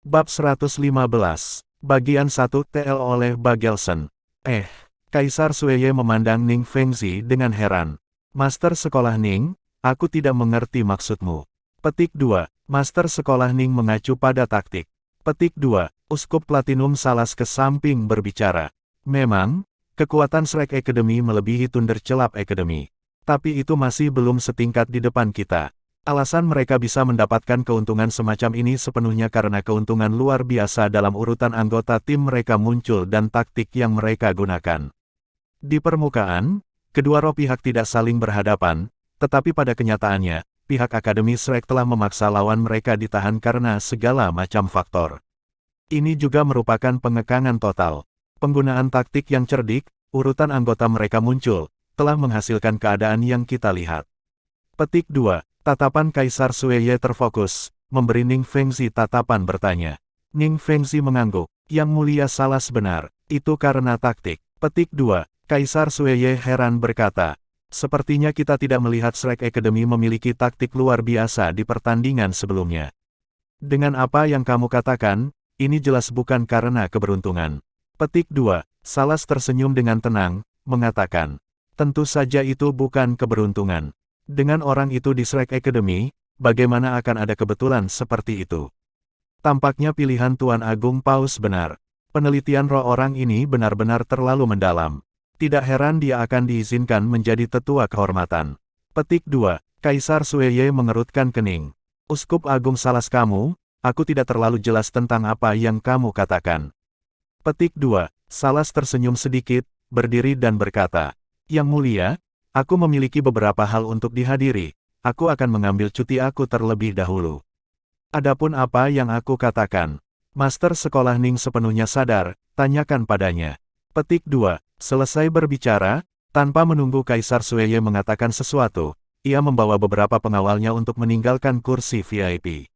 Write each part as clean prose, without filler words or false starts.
Bab 115, Bagian 1 TL oleh Bagelson. Kaisar Sueye memandang Ning Fengzi dengan heran. Master Sekolah Ning, aku tidak mengerti maksudmu. Petik 2, Master Sekolah Ning mengacu pada taktik. Petik 2, Uskup Platinum Salas ke samping berbicara. Memang, kekuatan Shrek Academy melebihi Thunderclap Academy. Tapi itu masih belum setingkat di depan kita. Alasan mereka bisa mendapatkan keuntungan semacam ini sepenuhnya karena keuntungan luar biasa dalam urutan anggota tim mereka muncul dan taktik yang mereka gunakan. Di permukaan, kedua roh pihak tidak saling berhadapan, tetapi pada kenyataannya, pihak Akademi Shrek telah memaksa lawan mereka ditahan karena segala macam faktor. Ini juga merupakan pengekangan total. Penggunaan taktik yang cerdik, urutan anggota mereka muncul, telah menghasilkan keadaan yang kita lihat. Petik 2. Tatapan Kaisar Sueye terfokus, memberi Ning Fengzi tatapan bertanya. Ning Fengzi mengangguk, Yang Mulia Salas benar, itu karena taktik. Petik 2, Kaisar Sueye heran berkata, sepertinya kita tidak melihat Shrek Academy memiliki taktik luar biasa di pertandingan sebelumnya. Dengan apa yang kamu katakan, ini jelas bukan karena keberuntungan. Petik 2, Salas tersenyum dengan tenang, mengatakan, tentu saja itu bukan keberuntungan. Dengan orang itu di Shrek Academy, bagaimana akan ada kebetulan seperti itu? Tampaknya pilihan Tuan Agung Paus benar. Penelitian roh orang ini benar-benar terlalu mendalam. Tidak heran dia akan diizinkan menjadi tetua kehormatan. Petik 2, Kaisar Sueye mengerutkan kening. Uskup Agung Salas kamu, aku tidak terlalu jelas tentang apa yang kamu katakan. Petik 2, Salas tersenyum sedikit, berdiri dan berkata, Yang Mulia, aku memiliki beberapa hal untuk dihadiri, aku akan mengambil cuti aku terlebih dahulu. Adapun apa yang aku katakan, Master Sekolah Ning sepenuhnya sadar, tanyakan padanya. Petik 2, selesai berbicara, tanpa menunggu Kaisar Sueye mengatakan sesuatu, ia membawa beberapa pengawalnya untuk meninggalkan kursi VIP.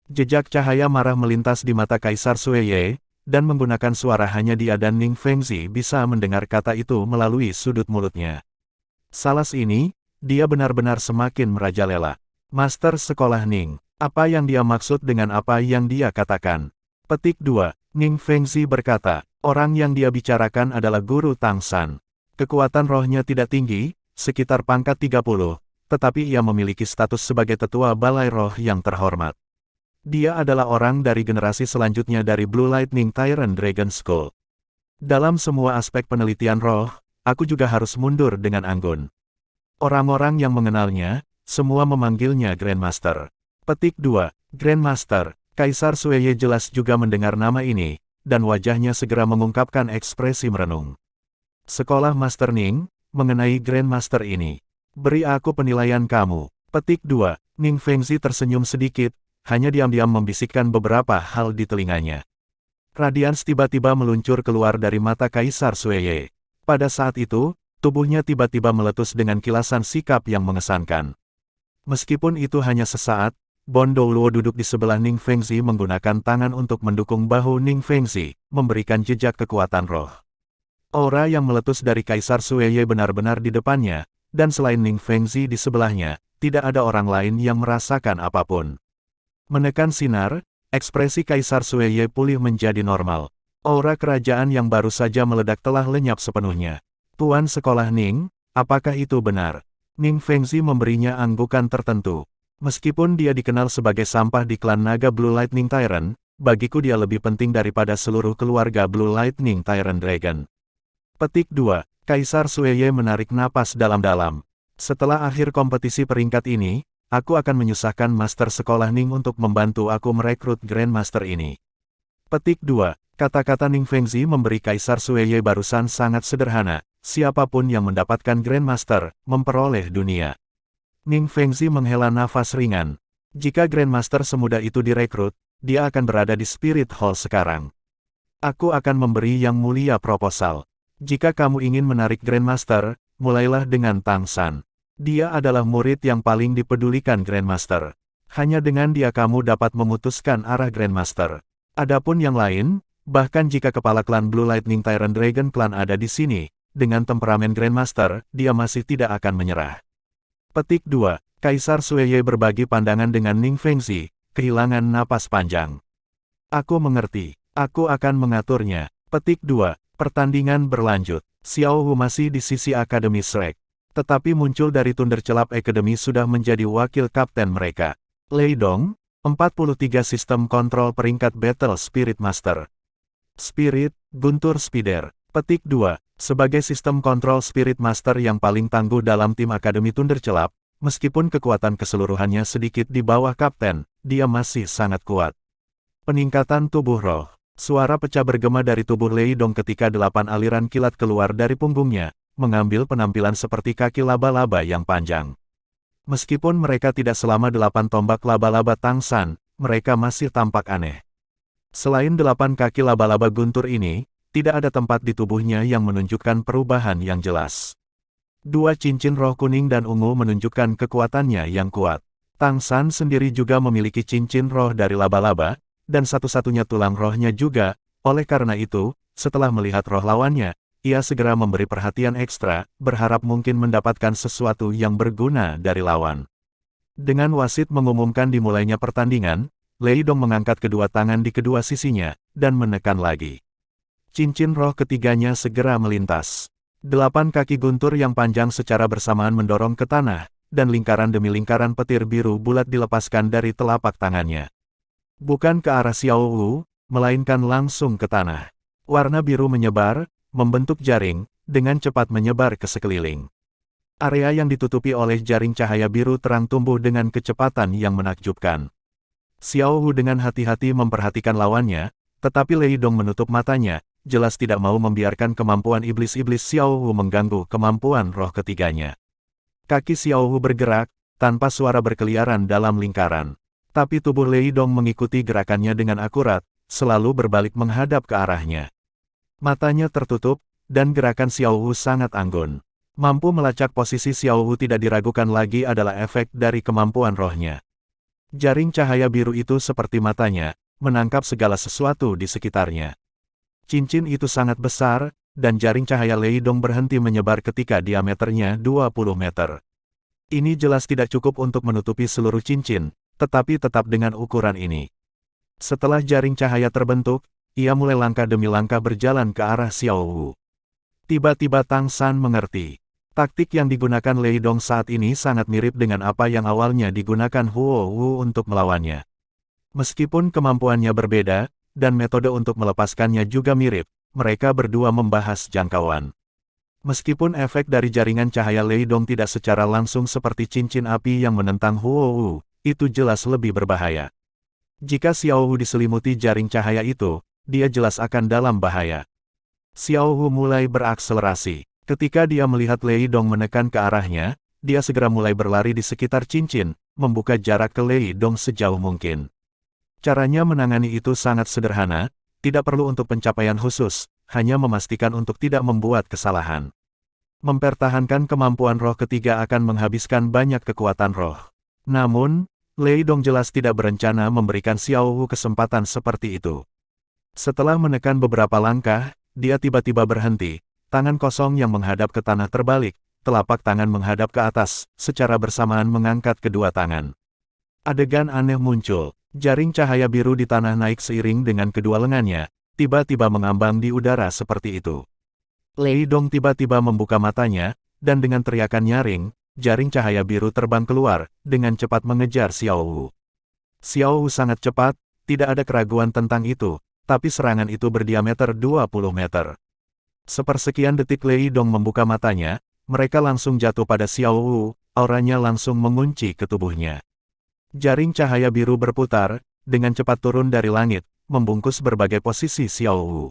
Jejak cahaya marah melintas di mata Kaisar Sueye, dan menggunakan suara hanya dia dan Ning Fengzi bisa mendengar kata itu melalui sudut mulutnya. Salas ini, dia benar-benar semakin merajalela. Master Sekolah Ning, apa yang dia maksud dengan apa yang dia katakan? Petik 2, Ning Fengzi berkata, orang yang dia bicarakan adalah Guru Tang San. Kekuatan rohnya tidak tinggi, sekitar pangkat 30, tetapi ia memiliki status sebagai tetua balai roh yang terhormat. Dia adalah orang dari generasi selanjutnya dari Blue Lightning Tyrant Dragon School. Dalam semua aspek penelitian roh, aku juga harus mundur dengan anggun. Orang-orang yang mengenalnya, semua memanggilnya Grandmaster. Petik 2, Grandmaster, Kaisar Sueye jelas juga mendengar nama ini, dan wajahnya segera mengungkapkan ekspresi merenung. Sekolah Master Ning, mengenai Grandmaster ini. Beri aku penilaian kamu. Petik 2, Ning Fengzi tersenyum sedikit, hanya diam-diam membisikkan beberapa hal di telinganya. Radians tiba-tiba meluncur keluar dari mata Kaisar Sueye. Pada saat itu, tubuhnya tiba-tiba meletus dengan kilasan sikap yang mengesankan. Meskipun itu hanya sesaat, Bon Douluo duduk di sebelah Ning Fengzi menggunakan tangan untuk mendukung bahu Ning Fengzi, memberikan jejak kekuatan roh. Aura yang meletus dari Kaisar Sueye benar-benar di depannya, dan selain Ning Fengzi di sebelahnya, tidak ada orang lain yang merasakan apapun. Menekan sinar, ekspresi Kaisar Sueye pulih menjadi normal. Aura kerajaan yang baru saja meledak telah lenyap sepenuhnya. Tuan Sekolah Ning, apakah itu benar? Ning Fengzi memberinya anggukan tertentu. Meskipun dia dikenal sebagai sampah di klan naga Blue Lightning Tyrant, bagiku dia lebih penting daripada seluruh keluarga Blue Lightning Tyrant Dragon. Petik 2, Kaisar Sueye menarik napas dalam-dalam. Setelah akhir kompetisi peringkat ini, aku akan menyusahkan Master Sekolah Ning untuk membantu aku merekrut Grandmaster ini. Petik 2, kata-kata Ning Fengzi memberi Kaisar Sueye barusan sangat sederhana, siapapun yang mendapatkan Grandmaster, memperoleh dunia. Ning Fengzi menghela nafas ringan. Jika Grandmaster semudah itu direkrut, dia akan berada di Spirit Hall sekarang. Aku akan memberi Yang Mulia proposal. Jika kamu ingin menarik Grandmaster, mulailah dengan Tang San. Dia adalah murid yang paling dipedulikan Grandmaster. Hanya dengan dia kamu dapat memutuskan arah Grandmaster. Adapun yang lain, bahkan jika kepala klan Blue Lightning Tyrant Dragon Clan ada di sini, dengan temperamen Grandmaster, dia masih tidak akan menyerah. Petik 2, Kaisar Sueye berbagi pandangan dengan Ning Fengzi, kehilangan napas panjang. Aku mengerti. Aku akan mengaturnya. Petik 2. Pertandingan berlanjut. Xiao Hu masih di sisi Akademi Shrek. Tetapi muncul dari Thunderclap Academy sudah menjadi wakil kapten mereka. Lei Dong, 43 sistem kontrol peringkat Battle Spirit Master. Spirit, Guntur Spider. Petik 2. Sebagai sistem kontrol Spirit Master yang paling tangguh dalam tim Akademi Thunderclap, meskipun kekuatan keseluruhannya sedikit di bawah kapten, dia masih sangat kuat. Peningkatan tubuh roh. Suara pecah bergema dari tubuh Lei Dong ketika 8 aliran kilat keluar dari punggungnya, mengambil penampilan seperti kaki laba-laba yang panjang. Meskipun mereka tidak selama 8 tombak laba-laba Tangsan, mereka masih tampak aneh. Selain 8 kaki laba-laba guntur ini, tidak ada tempat di tubuhnya yang menunjukkan perubahan yang jelas. 2 cincin roh kuning dan ungu menunjukkan kekuatannya yang kuat. Tangsan sendiri juga memiliki cincin roh dari laba-laba, dan satu-satunya tulang rohnya juga. Oleh karena itu, setelah melihat roh lawannya, ia segera memberi perhatian ekstra, berharap mungkin mendapatkan sesuatu yang berguna dari lawan. Dengan wasit mengumumkan dimulainya pertandingan, Lei Dong mengangkat kedua tangan di kedua sisinya, dan menekan lagi. Cincin roh ketiganya segera melintas. 8 kaki guntur yang panjang secara bersamaan mendorong ke tanah, dan lingkaran demi lingkaran petir biru bulat dilepaskan dari telapak tangannya. Bukan ke arah Xiao Wu, melainkan langsung ke tanah. Warna biru menyebar, membentuk jaring, dengan cepat menyebar ke sekeliling. Area yang ditutupi oleh jaring cahaya biru terang tumbuh dengan kecepatan yang menakjubkan. Xiao Wu dengan hati-hati memperhatikan lawannya, tetapi Lei Dong menutup matanya, jelas tidak mau membiarkan kemampuan iblis-iblis Xiao Wu mengganggu kemampuan roh ketiganya. Kaki Xiao Wu bergerak, tanpa suara berkeliaran dalam lingkaran. Tapi tubuh Lei Dong mengikuti gerakannya dengan akurat, selalu berbalik menghadap ke arahnya. Matanya tertutup, dan gerakan Xiao Wu sangat anggun. Mampu melacak posisi Xiao Wu tidak diragukan lagi adalah efek dari kemampuan rohnya. Jaring cahaya biru itu seperti matanya, menangkap segala sesuatu di sekitarnya. Cincin itu sangat besar, dan jaring cahaya Lei Dong berhenti menyebar ketika diameternya 20 meter. Ini jelas tidak cukup untuk menutupi seluruh cincin, tetapi tetap dengan ukuran ini. Setelah jaring cahaya terbentuk, ia mulai langkah demi langkah berjalan ke arah Xiao Wu. Tiba-tiba Tang San mengerti. Taktik yang digunakan Lei Dong saat ini sangat mirip dengan apa yang awalnya digunakan Huo Wu untuk melawannya. Meskipun kemampuannya berbeda, dan metode untuk melepaskannya juga mirip, mereka berdua membahas jangkauan. Meskipun efek dari jaringan cahaya Lei Dong tidak secara langsung seperti cincin api yang menentang Huo Wu, itu jelas lebih berbahaya. Jika Xiao Wu diselimuti jaring cahaya itu, dia jelas akan dalam bahaya. Xiao Wu mulai berakselerasi. Ketika dia melihat Lei Dong menekan ke arahnya, dia segera mulai berlari di sekitar cincin, membuka jarak ke Lei Dong sejauh mungkin. Caranya menangani itu sangat sederhana, tidak perlu untuk pencapaian khusus, hanya memastikan untuk tidak membuat kesalahan. Mempertahankan kemampuan roh ketiga akan menghabiskan banyak kekuatan roh. Namun, Lei Dong jelas tidak berencana memberikan Xiao Wu kesempatan seperti itu. Setelah menekan beberapa langkah, dia tiba-tiba berhenti, tangan kosong yang menghadap ke tanah terbalik, telapak tangan menghadap ke atas, secara bersamaan mengangkat kedua tangan. Adegan aneh muncul, jaring cahaya biru di tanah naik seiring dengan kedua lengannya, tiba-tiba mengambang di udara seperti itu. Lei Dong tiba-tiba membuka matanya, dan dengan teriakan nyaring, jaring cahaya biru terbang keluar, dengan cepat mengejar Xiao Wu. Xiao Wu sangat cepat, tidak ada keraguan tentang itu, tapi serangan itu berdiameter 20 meter. Sepersekian detik Lei Dong membuka matanya, mereka langsung jatuh pada Xiao Wu, auranya langsung mengunci ke tubuhnya. Jaring cahaya biru berputar, dengan cepat turun dari langit, membungkus berbagai posisi Xiao Wu.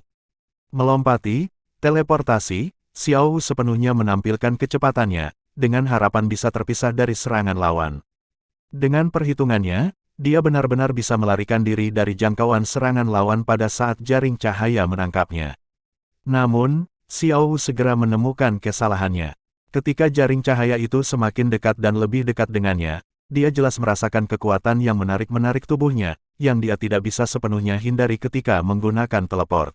Melompati, teleportasi, Xiao Wu sepenuhnya menampilkan kecepatannya, dengan harapan bisa terpisah dari serangan lawan. Dengan perhitungannya, dia benar-benar bisa melarikan diri dari jangkauan serangan lawan pada saat jaring cahaya menangkapnya. Namun, Xiao Wu segera menemukan kesalahannya. Ketika jaring cahaya itu semakin dekat dan lebih dekat dengannya, dia jelas merasakan kekuatan yang menarik-menarik tubuhnya, yang dia tidak bisa sepenuhnya hindari ketika menggunakan teleport.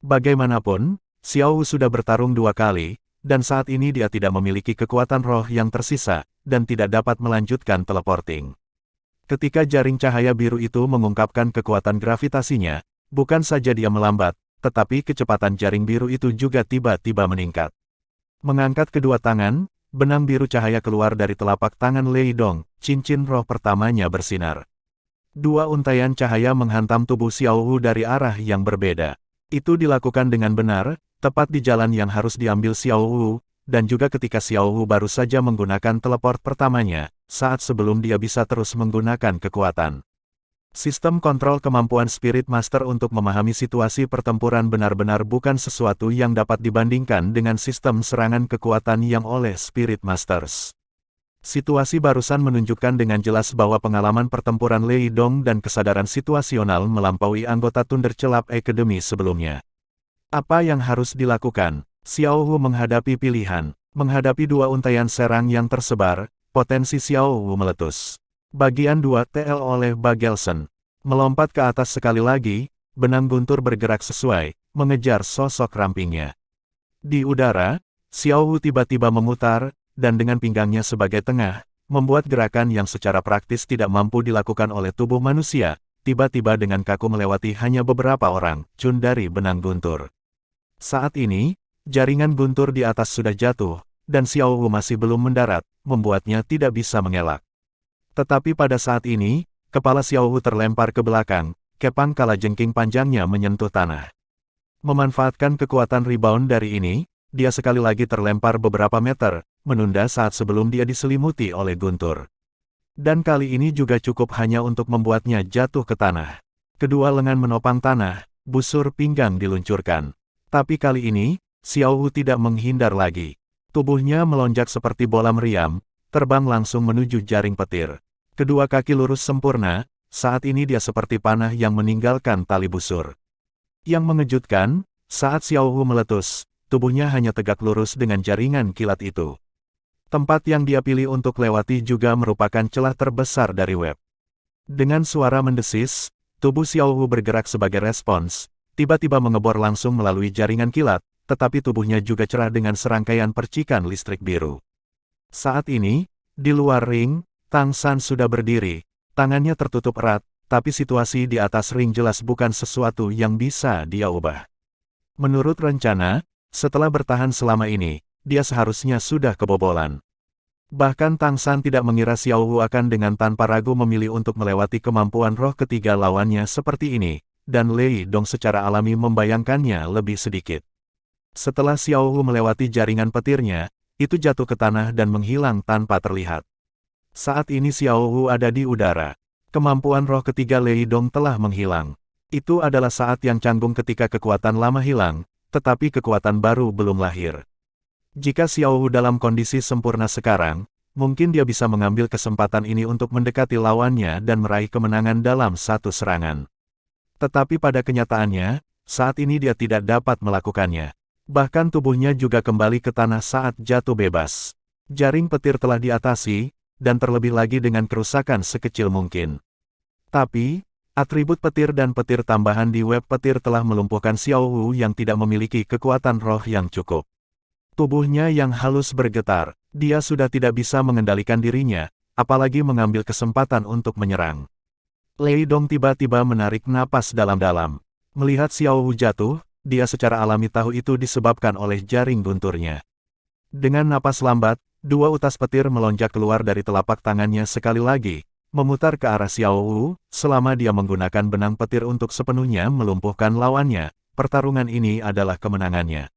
Bagaimanapun, Xiao Wu sudah bertarung 2 kali, dan saat ini dia tidak memiliki kekuatan roh yang tersisa, dan tidak dapat melanjutkan teleporting. Ketika jaring cahaya biru itu mengungkapkan kekuatan gravitasinya, bukan saja dia melambat, tetapi kecepatan jaring biru itu juga tiba-tiba meningkat. Mengangkat kedua tangan, benang biru cahaya keluar dari telapak tangan Lei Dong, cincin roh pertamanya bersinar. Dua untaian cahaya menghantam tubuh Xiao Wu dari arah yang berbeda. Itu dilakukan dengan benar, tepat di jalan yang harus diambil Xiao Wu, dan juga ketika Xiao Wu baru saja menggunakan teleport pertamanya, saat sebelum dia bisa terus menggunakan kekuatan. Sistem kontrol kemampuan Spirit Master untuk memahami situasi pertempuran benar-benar bukan sesuatu yang dapat dibandingkan dengan sistem serangan kekuatan yang oleh Spirit Masters. Situasi barusan menunjukkan dengan jelas bahwa pengalaman pertempuran Lei Dong dan kesadaran situasional melampaui anggota Thunderclap Academy sebelumnya. Apa yang harus dilakukan? Xiao Wu menghadapi pilihan. Menghadapi dua untaian serang yang tersebar, potensi Xiao Wu meletus. Bagian 2 TL oleh Bagelson. Melompat ke atas sekali lagi, benang guntur bergerak sesuai, mengejar sosok rampingnya. Di udara, Xiao Wu tiba-tiba memutar, dan dengan pinggangnya sebagai tengah, membuat gerakan yang secara praktis tidak mampu dilakukan oleh tubuh manusia, tiba-tiba dengan kaku melewati hanya beberapa orang, cun dari benang guntur. Saat ini, jaringan guntur di atas sudah jatuh, dan Xiao Wu masih belum mendarat, membuatnya tidak bisa mengelak. Tetapi pada saat ini, kepala Xiao Wu terlempar ke belakang, kepang kalajengking panjangnya menyentuh tanah. Memanfaatkan kekuatan rebound dari ini, dia sekali lagi terlempar beberapa meter, menunda saat sebelum dia diselimuti oleh guntur. Dan kali ini juga cukup hanya untuk membuatnya jatuh ke tanah. Kedua lengan menopang tanah, busur pinggang diluncurkan. Tapi kali ini, Xiao Wu tidak menghindar lagi. Tubuhnya melonjak seperti bola meriam, terbang langsung menuju jaring petir. Kedua kaki lurus sempurna, saat ini dia seperti panah yang meninggalkan tali busur. Yang mengejutkan, saat Xiao Wu meletus, tubuhnya hanya tegak lurus dengan jaringan kilat itu. Tempat yang dia pilih untuk lewati juga merupakan celah terbesar dari web. Dengan suara mendesis, tubuh Xiao Wu bergerak sebagai respons, tiba-tiba mengebor langsung melalui jaringan kilat, tetapi tubuhnya juga cerah dengan serangkaian percikan listrik biru. Saat ini, di luar ring, Tang San sudah berdiri, tangannya tertutup erat, tapi situasi di atas ring jelas bukan sesuatu yang bisa dia ubah. Menurut rencana, setelah bertahan selama ini, dia seharusnya sudah kebobolan. Bahkan Tang San tidak mengira Xiao Wu akan dengan tanpa ragu memilih untuk melewati kemampuan roh ketiga lawannya seperti ini, dan Lei Dong secara alami membayangkannya lebih sedikit. Setelah Xiao Wu melewati jaringan petirnya, itu jatuh ke tanah dan menghilang tanpa terlihat. Saat ini Xiao Wu ada di udara. Kemampuan roh ketiga Lei Dong telah menghilang. Itu adalah saat yang canggung ketika kekuatan lama hilang, tetapi kekuatan baru belum lahir. Jika Xiao Wu dalam kondisi sempurna sekarang, mungkin dia bisa mengambil kesempatan ini untuk mendekati lawannya dan meraih kemenangan dalam satu serangan. Tetapi pada kenyataannya, saat ini dia tidak dapat melakukannya. Bahkan tubuhnya juga kembali ke tanah saat jatuh bebas. Jaring petir telah diatasi, dan terlebih lagi dengan kerusakan sekecil mungkin. Tapi, atribut petir dan petir tambahan di web petir telah melumpuhkan Xiao Wu yang tidak memiliki kekuatan roh yang cukup. Tubuhnya yang halus bergetar, dia sudah tidak bisa mengendalikan dirinya, apalagi mengambil kesempatan untuk menyerang. Lei Dong tiba-tiba menarik napas dalam-dalam. Melihat Xiao Wu jatuh, dia secara alami tahu itu disebabkan oleh jaring gunturnya. Dengan napas lambat, dua utas petir melonjak keluar dari telapak tangannya sekali lagi, memutar ke arah Xiao Wu, selama dia menggunakan benang petir untuk sepenuhnya melumpuhkan lawannya, pertarungan ini adalah kemenangannya.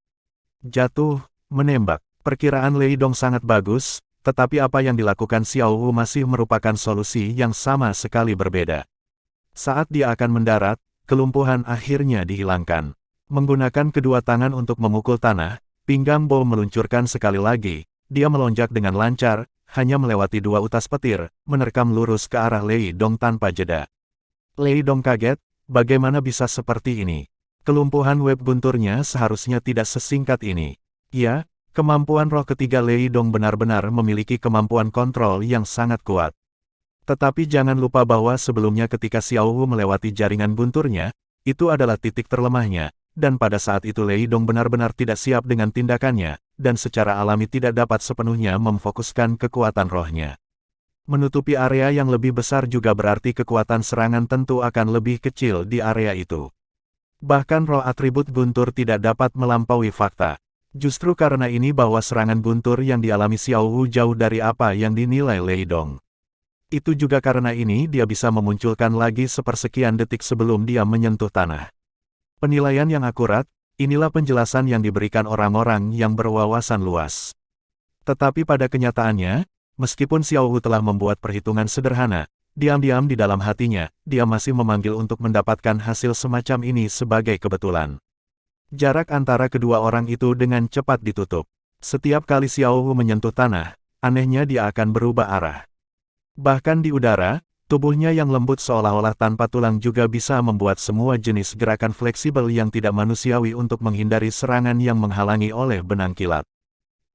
Jatuh, menembak. Perkiraan Lei Dong sangat bagus, tetapi apa yang dilakukan Xiao Wu masih merupakan solusi yang sama sekali berbeda. Saat dia akan mendarat, kelumpuhan akhirnya dihilangkan. Menggunakan kedua tangan untuk memukul tanah, pinggang Bo meluncurkan sekali lagi, dia melonjak dengan lancar, hanya melewati dua utas petir, menerkam lurus ke arah Lei Dong tanpa jeda. Lei Dong kaget, bagaimana bisa seperti ini? Kelumpuhan web gunturnya seharusnya tidak sesingkat ini. Ya, kemampuan roh ketiga Lei Dong benar-benar memiliki kemampuan kontrol yang sangat kuat. Tetapi jangan lupa bahwa sebelumnya ketika Xiao Wu melewati jaringan gunturnya, itu adalah titik terlemahnya, dan pada saat itu Lei Dong benar-benar tidak siap dengan tindakannya, dan secara alami tidak dapat sepenuhnya memfokuskan kekuatan rohnya. Menutupi area yang lebih besar juga berarti kekuatan serangan tentu akan lebih kecil di area itu. Bahkan roh atribut guntur tidak dapat melampaui fakta. Justru karena ini bahwa serangan guntur yang dialami Xiao Wu jauh dari apa yang dinilai Lei Dong. Itu juga karena ini dia bisa memunculkan lagi sepersekian detik sebelum dia menyentuh tanah. Penilaian yang akurat, inilah penjelasan yang diberikan orang-orang yang berwawasan luas. Tetapi pada kenyataannya, meskipun Xiao Wu telah membuat perhitungan sederhana, diam-diam di dalam hatinya, dia masih memanggil untuk mendapatkan hasil semacam ini sebagai kebetulan. Jarak antara kedua orang itu dengan cepat ditutup. Setiap kali Xiao Wu menyentuh tanah, anehnya dia akan berubah arah. Bahkan di udara, tubuhnya yang lembut seolah-olah tanpa tulang juga bisa membuat semua jenis gerakan fleksibel yang tidak manusiawi untuk menghindari serangan yang menghalangi oleh benang kilat.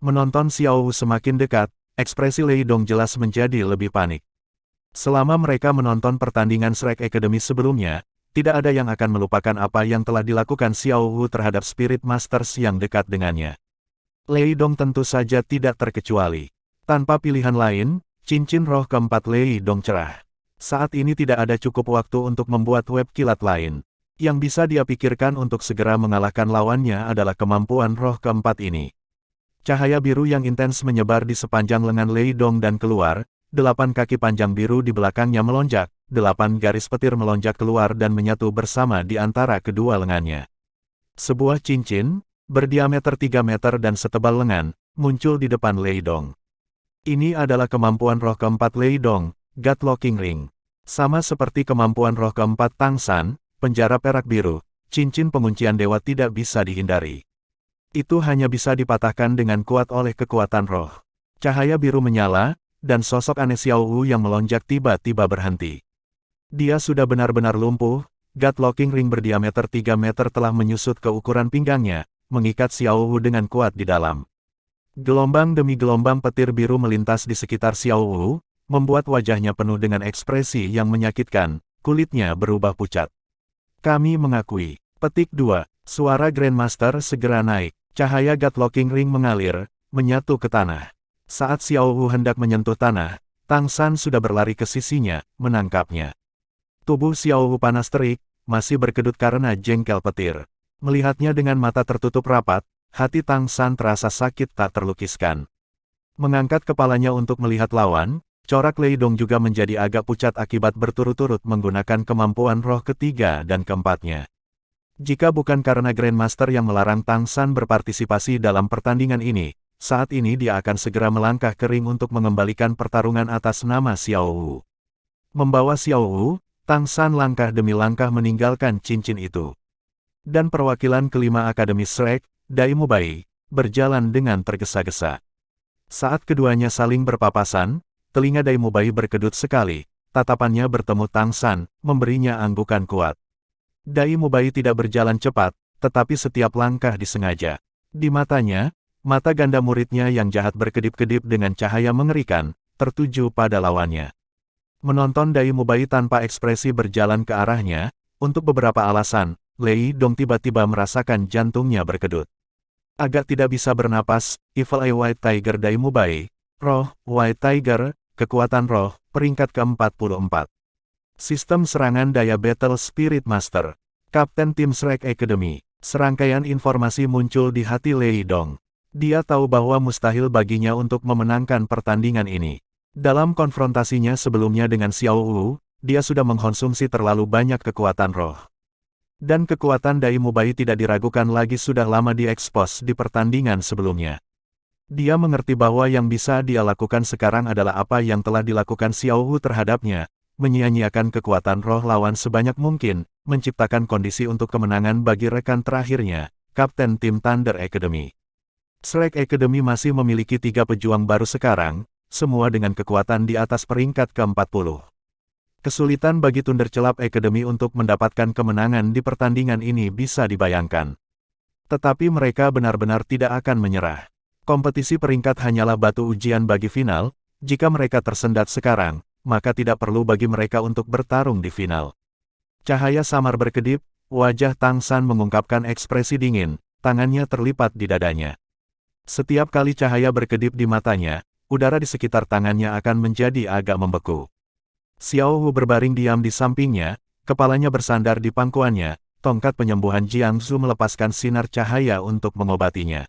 Menonton Xiao Wu semakin dekat, ekspresi Lei Dong jelas menjadi lebih panik. Selama mereka menonton pertandingan Shrek Academy sebelumnya, tidak ada yang akan melupakan apa yang telah dilakukan Xiao Wu terhadap Spirit Masters yang dekat dengannya. Lei Dong tentu saja tidak terkecuali. Tanpa pilihan lain, cincin roh keempat Lei Dong cerah. Saat ini tidak ada cukup waktu untuk membuat web kilat lain. Yang bisa dia pikirkan untuk segera mengalahkan lawannya adalah kemampuan roh keempat ini. Cahaya biru yang intens menyebar di sepanjang lengan Lei Dong dan keluar, 8 kaki panjang biru di belakangnya melonjak, 8 garis petir melonjak keluar dan menyatu bersama di antara kedua lengannya. Sebuah cincin, berdiameter 3 meter dan setebal lengan, muncul di depan Lei Dong. Ini adalah kemampuan roh keempat Lei Dong, God Locking Ring. Sama seperti kemampuan roh keempat Tang San, penjara perak biru, cincin penguncian dewa tidak bisa dihindari. Itu hanya bisa dipatahkan dengan kuat oleh kekuatan roh. Cahaya biru menyala, dan sosok aneh Xiao Wu yang melonjak tiba-tiba berhenti. Dia sudah benar-benar lumpuh, God Locking Ring berdiameter 3 meter telah menyusut ke ukuran pinggangnya, mengikat Xiao Wu dengan kuat di dalam. Gelombang demi gelombang petir biru melintas di sekitar Xiao Wu, membuat wajahnya penuh dengan ekspresi yang menyakitkan, kulitnya berubah pucat. Kami mengakui. Petik 2. Suara Grandmaster segera naik. Cahaya God Locking Ring mengalir, menyatu ke tanah. Saat Xiao Wu hendak menyentuh tanah, Tang San sudah berlari ke sisinya, menangkapnya. Tubuh Xiao Wu panas terik, masih berkedut karena jengkel petir. Melihatnya dengan mata tertutup rapat, hati Tang San terasa sakit tak terlukiskan. Mengangkat kepalanya untuk melihat lawan, corak Lei Dong juga menjadi agak pucat akibat berturut-turut menggunakan kemampuan roh ketiga dan keempatnya. Jika bukan karena Grandmaster yang melarang Tang San berpartisipasi dalam pertandingan ini, saat ini dia akan segera melangkah ke ring untuk mengembalikan pertarungan atas nama Xiao Wu. Membawa Xiao Wu, Tang San langkah demi langkah meninggalkan cincin itu. Dan perwakilan kelima Akademi Shrek, Dai Mubai, berjalan dengan tergesa-gesa. Saat keduanya saling berpapasan, telinga Dai Mubai berkedut sekali, tatapannya bertemu Tang San, memberinya anggukan kuat. Dai Mubai tidak berjalan cepat, tetapi setiap langkah disengaja. Di matanya, mata ganda muridnya yang jahat berkedip-kedip dengan cahaya mengerikan, tertuju pada lawannya. Menonton Dai Mubai tanpa ekspresi berjalan ke arahnya, untuk beberapa alasan, Lei Dong tiba-tiba merasakan jantungnya berkedut. Agak tidak bisa bernapas, Evil Eye White Tiger Dai Mubai, Roh, White Tiger, kekuatan roh, peringkat ke-44. Sistem serangan daya Battle Spirit Master. Kapten tim Shrek Academy. Serangkaian informasi muncul di hati Lei Dong. Dia tahu bahwa mustahil baginya untuk memenangkan pertandingan ini. Dalam konfrontasinya sebelumnya dengan Xiao Wu, dia sudah mengkonsumsi terlalu banyak kekuatan roh. Dan kekuatan Dai Mubai tidak diragukan lagi sudah lama diekspos di pertandingan sebelumnya. Dia mengerti bahwa yang bisa dia lakukan sekarang adalah apa yang telah dilakukan Xiao Wu terhadapnya, menyia-nyiakan kekuatan roh lawan sebanyak mungkin, menciptakan kondisi untuk kemenangan bagi rekan terakhirnya, Kapten Tim Thunder Academy. Shrek Academy masih memiliki 3 pejuang baru sekarang, semua dengan kekuatan di atas peringkat ke-40. Kesulitan bagi Thunderclap Academy untuk mendapatkan kemenangan di pertandingan ini bisa dibayangkan. Tetapi mereka benar-benar tidak akan menyerah. Kompetisi peringkat hanyalah batu ujian bagi final, jika mereka tersendat sekarang, maka tidak perlu bagi mereka untuk bertarung di final. Cahaya samar berkedip, wajah Tang San mengungkapkan ekspresi dingin, tangannya terlipat di dadanya. Setiap kali cahaya berkedip di matanya, udara di sekitar tangannya akan menjadi agak membeku. Xiao Wu berbaring diam di sampingnya, kepalanya bersandar di pangkuannya, tongkat penyembuhan Jiangsu melepaskan sinar cahaya untuk mengobatinya.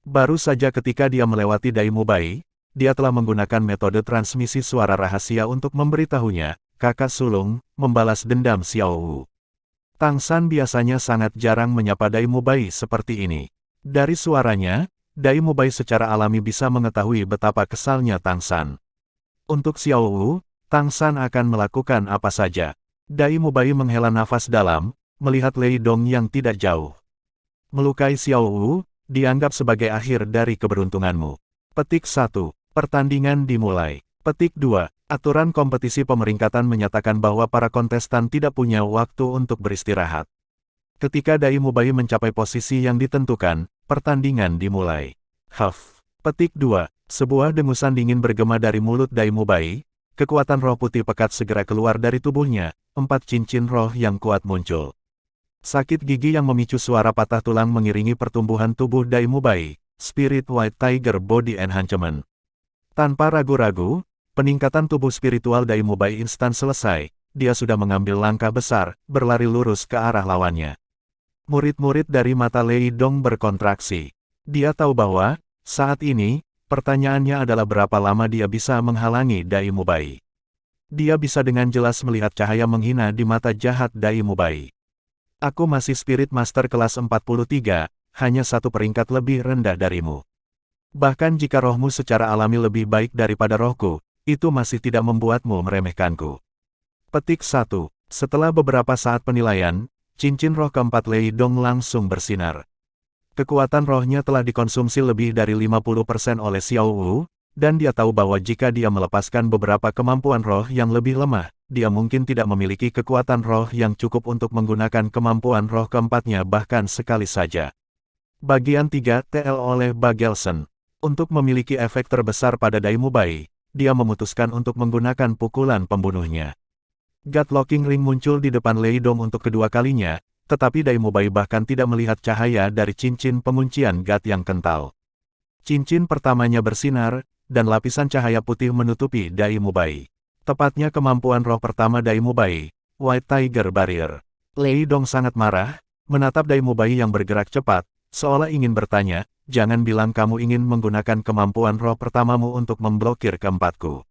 Baru saja ketika dia melewati Dai Mubai, dia telah menggunakan metode transmisi suara rahasia untuk memberitahunya, kakak sulung, membalas dendam Xiao Wu. Tang San biasanya sangat jarang menyapa Dai Mubai seperti ini. Dari suaranya, Dai Mubai secara alami bisa mengetahui betapa kesalnya Tang San. Untuk Xiao Wu, Tang San akan melakukan apa saja. Dai Mubai menghela nafas dalam, melihat Lei Dong yang tidak jauh. Melukai Xiao Wu, dianggap sebagai akhir dari keberuntunganmu. Petik 1. Pertandingan dimulai. Petik 2. Aturan kompetisi pemeringkatan menyatakan bahwa para kontestan tidak punya waktu untuk beristirahat. Ketika Dai Mubai mencapai posisi yang ditentukan, pertandingan dimulai. Huff. Petik 2. Sebuah dengusan dingin bergema dari mulut Dai Mubai. Kekuatan roh putih pekat segera keluar dari tubuhnya, 4 cincin roh yang kuat muncul. Sakit gigi yang memicu suara patah tulang mengiringi pertumbuhan tubuh Dai Mubai, Spirit White Tiger Body Enhancement. Tanpa ragu-ragu, peningkatan tubuh spiritual Dai Mubai instan selesai, dia sudah mengambil langkah besar, berlari lurus ke arah lawannya. Murid-murid dari mata Lei Dong berkontraksi. Dia tahu bahwa, saat ini, pertanyaannya adalah berapa lama dia bisa menghalangi Dai Mubai. Dia bisa dengan jelas melihat cahaya menghina di mata jahat Dai Mubai. Aku masih Spirit Master kelas 43, hanya 1 peringkat lebih rendah darimu. Bahkan jika rohmu secara alami lebih baik daripada rohku, itu masih tidak membuatmu meremehkanku. Petik 1. Setelah beberapa saat penilaian, cincin roh keempat Lei Dong langsung bersinar. Kekuatan rohnya telah dikonsumsi lebih dari 50% oleh Xiao Wu, dan dia tahu bahwa jika dia melepaskan beberapa kemampuan roh yang lebih lemah, dia mungkin tidak memiliki kekuatan roh yang cukup untuk menggunakan kemampuan roh keempatnya bahkan sekali saja. Bagian 3 TL oleh Bagelson. Untuk memiliki efek terbesar pada Dai Mubai, dia memutuskan untuk menggunakan pukulan pembunuhnya. God Locking Ring muncul di depan Lei Dong untuk kedua kalinya, tetapi Dai Mubai bahkan tidak melihat cahaya dari cincin penguncian God yang kental. Cincin pertamanya bersinar, dan lapisan cahaya putih menutupi Dai Mubai. Tepatnya kemampuan roh pertama Dai Mubai, White Tiger Barrier. Lei Dong sangat marah, menatap Dai Mubai yang bergerak cepat, seolah ingin bertanya, jangan bilang kamu ingin menggunakan kemampuan roh pertamamu untuk memblokir keempatku.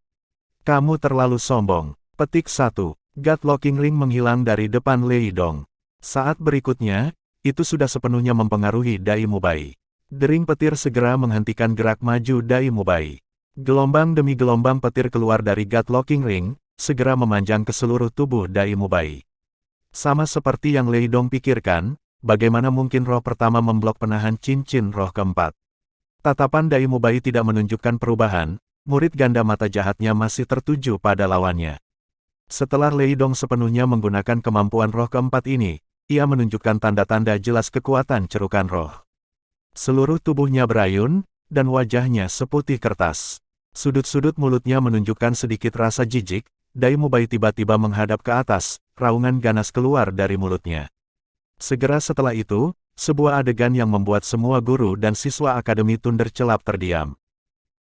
Kamu terlalu sombong. Petik 1. God Locking Ring menghilang dari depan Lei Dong. Saat berikutnya, itu sudah sepenuhnya mempengaruhi Dai Mubai. Dering petir segera menghentikan gerak maju Dai Mubai. Gelombang demi gelombang petir keluar dari God Locking Ring, segera memanjang ke seluruh tubuh Dai Mubai. Sama seperti yang Lei Dong pikirkan, bagaimana mungkin roh pertama memblok penahan cincin roh keempat. Tatapan Dai Mubai tidak menunjukkan perubahan, murid ganda mata jahatnya masih tertuju pada lawannya. Setelah Lei Dong sepenuhnya menggunakan kemampuan roh keempat ini, ia menunjukkan tanda-tanda jelas kekuatan cerukan roh. Seluruh tubuhnya berayun, dan wajahnya seputih kertas. Sudut-sudut mulutnya menunjukkan sedikit rasa jijik, Dai Mubai tiba-tiba menghadap ke atas, raungan ganas keluar dari mulutnya. Segera setelah itu, sebuah adegan yang membuat semua guru dan siswa Akademi Thunder celap terdiam.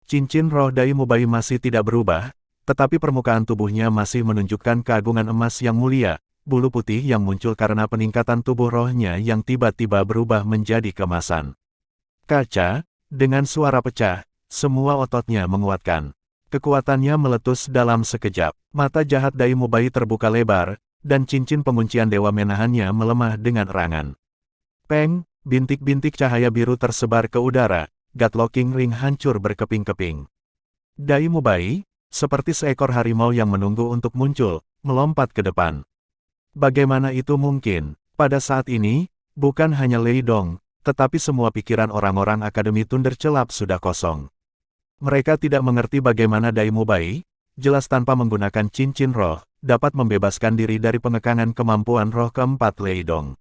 Cincin roh Dai Mubai masih tidak berubah, tetapi permukaan tubuhnya masih menunjukkan keagungan emas yang mulia, bulu putih yang muncul karena peningkatan tubuh rohnya yang tiba-tiba berubah menjadi kemasan. Kaca, dengan suara pecah, semua ototnya menguatkan. Kekuatannya meletus dalam sekejap. Mata jahat Dai Mubai terbuka lebar, dan cincin penguncian dewa menahannya melemah dengan erangan. Peng, bintik-bintik cahaya biru tersebar ke udara, God Locking Ring hancur berkeping-keping. Dai Mubai, seperti seekor harimau yang menunggu untuk muncul, melompat ke depan. Bagaimana itu mungkin? Pada saat ini, bukan hanya Lei Dong, tetapi semua pikiran orang-orang Akademi Thunder celap sudah kosong. Mereka tidak mengerti bagaimana Dai Mubai, jelas tanpa menggunakan cincin roh, dapat membebaskan diri dari pengekangan kemampuan roh keempat Lei Dong.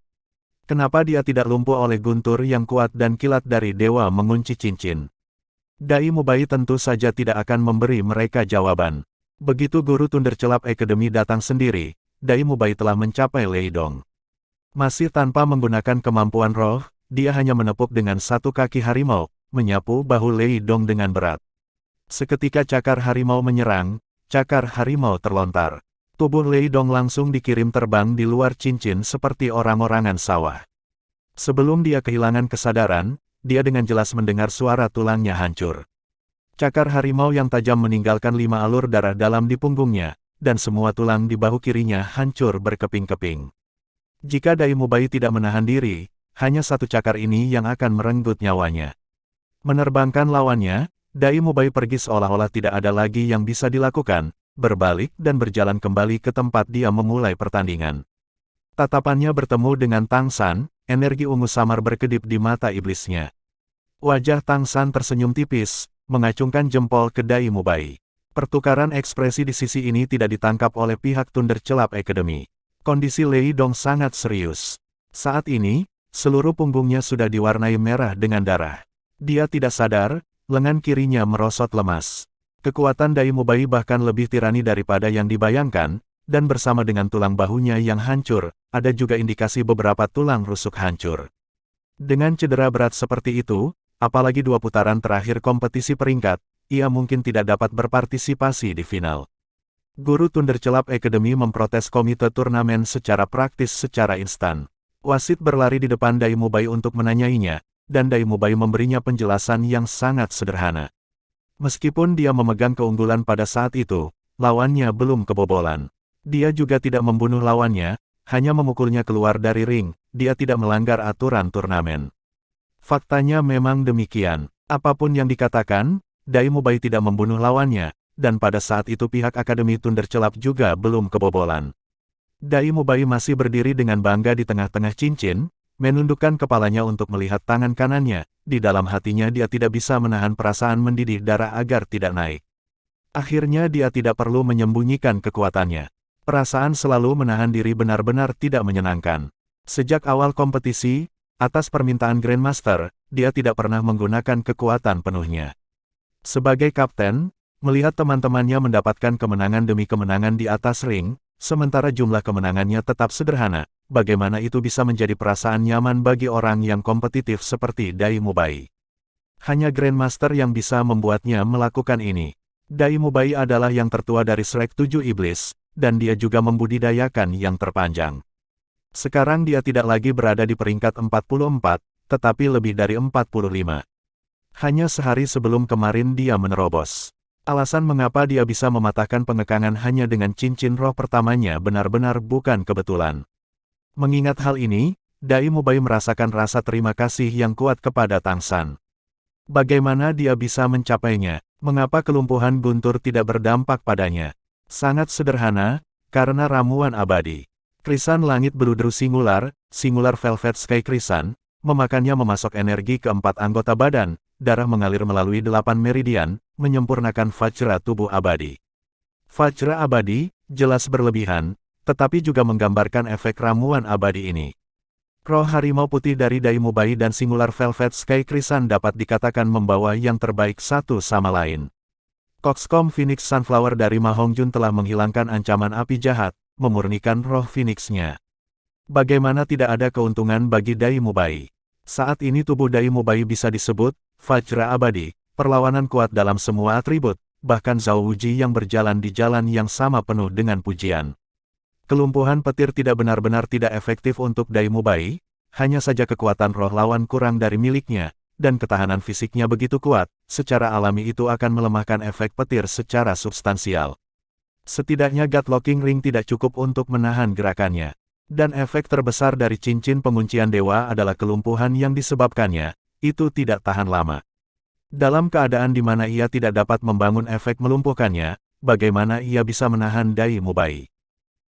Kenapa dia tidak lumpuh oleh guntur yang kuat dan kilat dari dewa mengunci cincin? Dai Mubai tentu saja tidak akan memberi mereka jawaban. Begitu guru Thunder celap Academy datang sendiri, Dai Mubai telah mencapai Lei Dong. Masih tanpa menggunakan kemampuan roh, dia hanya menepuk dengan satu kaki harimau, menyapu bahu Lei Dong dengan berat. Seketika cakar harimau menyerang, cakar harimau terlontar. Tubuh Lei Dong langsung dikirim terbang di luar cincin seperti orang-orangan sawah. Sebelum dia kehilangan kesadaran, dia dengan jelas mendengar suara tulangnya hancur. Cakar harimau yang tajam meninggalkan 5 alur darah dalam di punggungnya, dan semua tulang di bahu kirinya hancur berkeping-keping. Jika Dai Mubai tidak menahan diri, hanya satu cakar ini yang akan merenggut nyawanya. Menerbangkan lawannya, Dai Mubai pergi seolah-olah tidak ada lagi yang bisa dilakukan, berbalik dan berjalan kembali ke tempat dia memulai pertandingan. Tatapannya bertemu dengan Tang San, energi ungu samar berkedip di mata iblisnya. Wajah Tang San tersenyum tipis, mengacungkan jempol ke Dai Mubai. Pertukaran ekspresi di sisi ini tidak ditangkap oleh pihak Thunder Celap Academy. Kondisi Lei Dong sangat serius. Saat ini, seluruh punggungnya sudah diwarnai merah dengan darah. Dia tidak sadar, lengan kirinya merosot lemas. Kekuatan Dai Mubai bahkan lebih tirani daripada yang dibayangkan, dan bersama dengan tulang bahunya yang hancur, ada juga indikasi beberapa tulang rusuk hancur. Dengan cedera berat seperti itu, apalagi 2 putaran terakhir kompetisi peringkat, ia mungkin tidak dapat berpartisipasi di final. Guru Thunder Celap Academy memprotes komite turnamen secara praktis secara instan. Wasit berlari di depan Dai Mubai untuk menanyainya, dan Dai Mubai memberinya penjelasan yang sangat sederhana. Meskipun dia memegang keunggulan pada saat itu, lawannya belum kebobolan. Dia juga tidak membunuh lawannya, hanya memukulnya keluar dari ring. Dia tidak melanggar aturan turnamen. Faktanya memang demikian. Apapun yang dikatakan, Dai Mubai tidak membunuh lawannya, dan pada saat itu pihak Akademi Thunder Celap juga belum kebobolan. Dai Mubai masih berdiri dengan bangga di tengah-tengah cincin, menundukkan kepalanya untuk melihat tangan kanannya. Di dalam hatinya dia tidak bisa menahan perasaan mendidih darah agar tidak naik. Akhirnya dia tidak perlu menyembunyikan kekuatannya. Perasaan selalu menahan diri benar-benar tidak menyenangkan. Sejak awal kompetisi, atas permintaan Grandmaster, dia tidak pernah menggunakan kekuatan penuhnya. Sebagai kapten, melihat teman-temannya mendapatkan kemenangan demi kemenangan di atas ring, sementara jumlah kemenangannya tetap sederhana, bagaimana itu bisa menjadi perasaan nyaman bagi orang yang kompetitif seperti Dai Mubai? Hanya Grandmaster yang bisa membuatnya melakukan ini. Dai Mubai adalah yang tertua dari Shrek 7 Iblis, dan dia juga membudidayakan yang terpanjang. Sekarang dia tidak lagi berada di peringkat 44, tetapi lebih dari 45. Hanya sehari sebelum kemarin dia menerobos. Alasan mengapa dia bisa mematahkan pengekangan hanya dengan cincin roh pertamanya benar-benar bukan kebetulan. Mengingat hal ini, Dai Mubai merasakan rasa terima kasih yang kuat kepada Tang San. Bagaimana dia bisa mencapainya? Mengapa kelumpuhan guntur tidak berdampak padanya? Sangat sederhana, karena ramuan abadi. Krisan langit beludru singular Velvet Sky Krisan, memakannya memasok energi ke 4 anggota badan, darah mengalir melalui 8 meridian, menyempurnakan Vajra tubuh abadi. Vajra abadi, jelas berlebihan, tetapi juga menggambarkan efek ramuan abadi ini. Roh harimau putih dari Dai Mubai dan Singular Velvet Sky Krisan dapat dikatakan membawa yang terbaik satu sama lain. Coxcomb Phoenix Sunflower dari Ma Hongjun telah menghilangkan ancaman api jahat, memurnikan roh Phoenix-nya. Bagaimana tidak ada keuntungan bagi Dai Mubai? Saat ini tubuh Dai Mubai bisa disebut Vajra abadi, perlawanan kuat dalam semua atribut, bahkan Zhao Wuji yang berjalan di jalan yang sama penuh dengan pujian. Kelumpuhan petir tidak benar-benar tidak efektif untuk Dai Mubai, hanya saja kekuatan roh lawan kurang dari miliknya, dan ketahanan fisiknya begitu kuat, secara alami itu akan melemahkan efek petir secara substansial. Setidaknya God Locking Ring tidak cukup untuk menahan gerakannya. Dan efek terbesar dari cincin penguncian dewa adalah kelumpuhan yang disebabkannya, itu tidak tahan lama. Dalam keadaan di mana ia tidak dapat membangun efek melumpuhkannya, bagaimana ia bisa menahan Dai Mubai?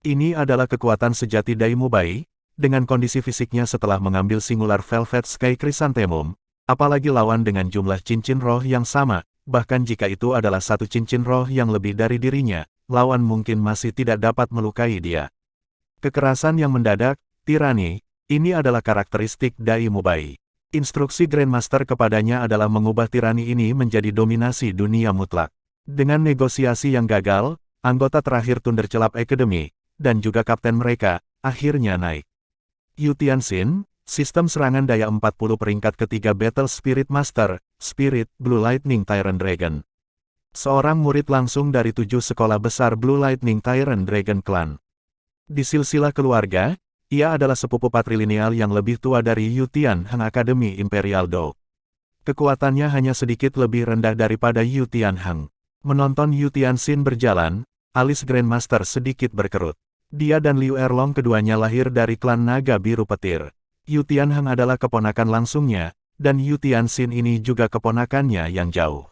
Ini adalah kekuatan sejati Dai Mubai, dengan kondisi fisiknya setelah mengambil Singular Velvet Sky Chrysanthemum, apalagi lawan dengan jumlah cincin roh yang sama, bahkan jika itu adalah satu cincin roh yang lebih dari dirinya, lawan mungkin masih tidak dapat melukai dia. Kekerasan yang mendadak, tirani, ini adalah karakteristik Dai Mubai. Instruksi Grandmaster kepadanya adalah mengubah tirani ini menjadi dominasi dunia mutlak. Dengan negosiasi yang gagal, anggota terakhir Thunder Celap Academy, dan juga kapten mereka, akhirnya naik. Yu Tianxin, sistem serangan daya 40 peringkat ketiga Battle Spirit Master, Spirit, Blue Lightning Tyrant Dragon. Seorang murid langsung dari 7 sekolah besar Blue Lightning Tyrant Dragon Clan. Di silsilah keluarga, ia adalah sepupu patrilineal yang lebih tua dari Yu Tianheng Academy Imperial Dog. Kekuatannya hanya sedikit lebih rendah daripada Yu Tianheng. Menonton Yu Tianxin berjalan, alis Grandmaster sedikit berkerut. Dia dan Liu Erlong keduanya lahir dari klan naga biru petir. Yu Tianheng adalah keponakan langsungnya, dan Yu Tianxin ini juga keponakannya yang jauh.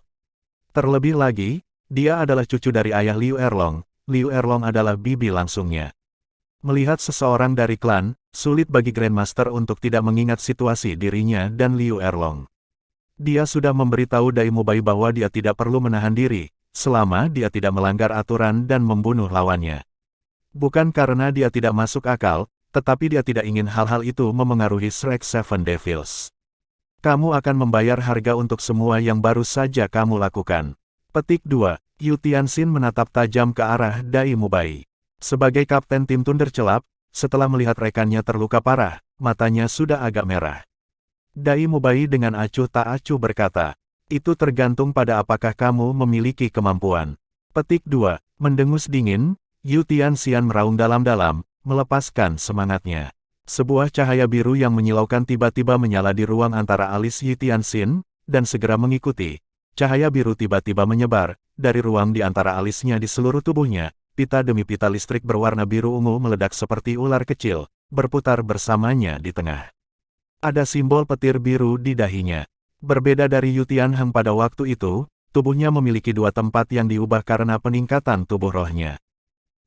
Terlebih lagi, dia adalah cucu dari ayah Liu Erlong. Liu Erlong adalah bibi langsungnya. Melihat seseorang dari klan, sulit bagi Grandmaster untuk tidak mengingat situasi dirinya dan Liu Erlong. Dia sudah memberitahu Dai Mubai bahwa dia tidak perlu menahan diri, selama dia tidak melanggar aturan dan membunuh lawannya. Bukan karena dia tidak masuk akal, tetapi dia tidak ingin hal-hal itu memengaruhi Shrek Seven Devils. Kamu akan membayar harga untuk semua yang baru saja kamu lakukan. Petik 2. Yu Tianxin menatap tajam ke arah Dai Mubai. Sebagai kapten tim Thunder Celap, setelah melihat rekannya terluka parah, matanya sudah agak merah. Dai Mubai dengan acuh tak acuh berkata, itu tergantung pada apakah kamu memiliki kemampuan. Petik 2. Mendengus dingin, Yu Tianxian meraung dalam-dalam, melepaskan semangatnya. Sebuah cahaya biru yang menyilaukan tiba-tiba menyala di ruang antara alis Yu Tianxin, dan segera mengikuti. Cahaya biru tiba-tiba menyebar, dari ruang di antara alisnya di seluruh tubuhnya, pita demi pita listrik berwarna biru ungu meledak seperti ular kecil, berputar bersamanya di tengah. Ada simbol petir biru di dahinya. Berbeda dari Yu Tianheng pada waktu itu, tubuhnya memiliki dua tempat yang diubah karena peningkatan tubuh rohnya.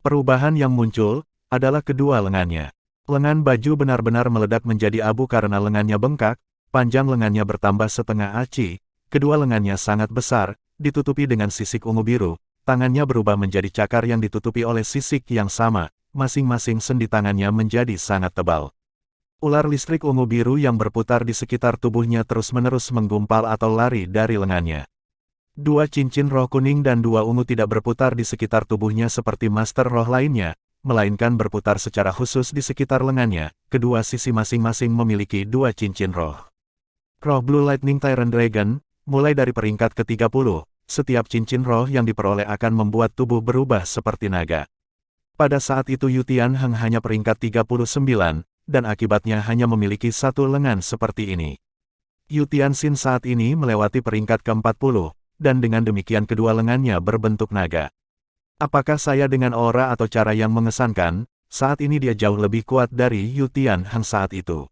Perubahan yang muncul, adalah kedua lengannya. Lengan baju benar-benar meledak menjadi abu karena lengannya bengkak, panjang lengannya bertambah setengah aci, kedua lengannya sangat besar, ditutupi dengan sisik ungu biru, tangannya berubah menjadi cakar yang ditutupi oleh sisik yang sama, masing-masing sendi tangannya menjadi sangat tebal. Ular listrik ungu biru yang berputar di sekitar tubuhnya terus-menerus menggumpal atau lari dari lengannya. Dua cincin roh kuning dan dua ungu tidak berputar di sekitar tubuhnya seperti master roh lainnya, melainkan berputar secara khusus di sekitar lengannya. Kedua sisi masing-masing memiliki dua cincin roh. Roh Blue Lightning Tyrant Dragon, mulai dari peringkat ke-30, setiap cincin roh yang diperoleh akan membuat tubuh berubah seperti naga. Pada saat itu Yu Tianheng hanya peringkat 39, dan akibatnya hanya memiliki satu lengan seperti ini. Yu Tianxin saat ini melewati peringkat ke-40, dan dengan demikian kedua lengannya berbentuk naga. Apakah saya dengan aura atau cara yang mengesankan, saat ini dia jauh lebih kuat dari Yu Tianheng saat itu.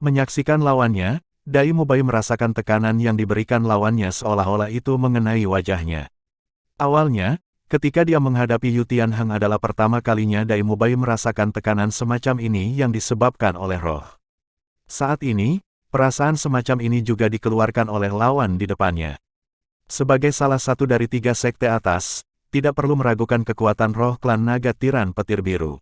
Menyaksikan lawannya, Dai Mubai merasakan tekanan yang diberikan lawannya seolah-olah itu mengenai wajahnya. Awalnya, ketika dia menghadapi Yu Tianheng adalah pertama kalinya Dai Mubai merasakan tekanan semacam ini yang disebabkan oleh roh. Saat ini, perasaan semacam ini juga dikeluarkan oleh lawan di depannya. Sebagai salah satu dari 3 sekte atas, tidak perlu meragukan kekuatan roh klan naga tiran petir biru.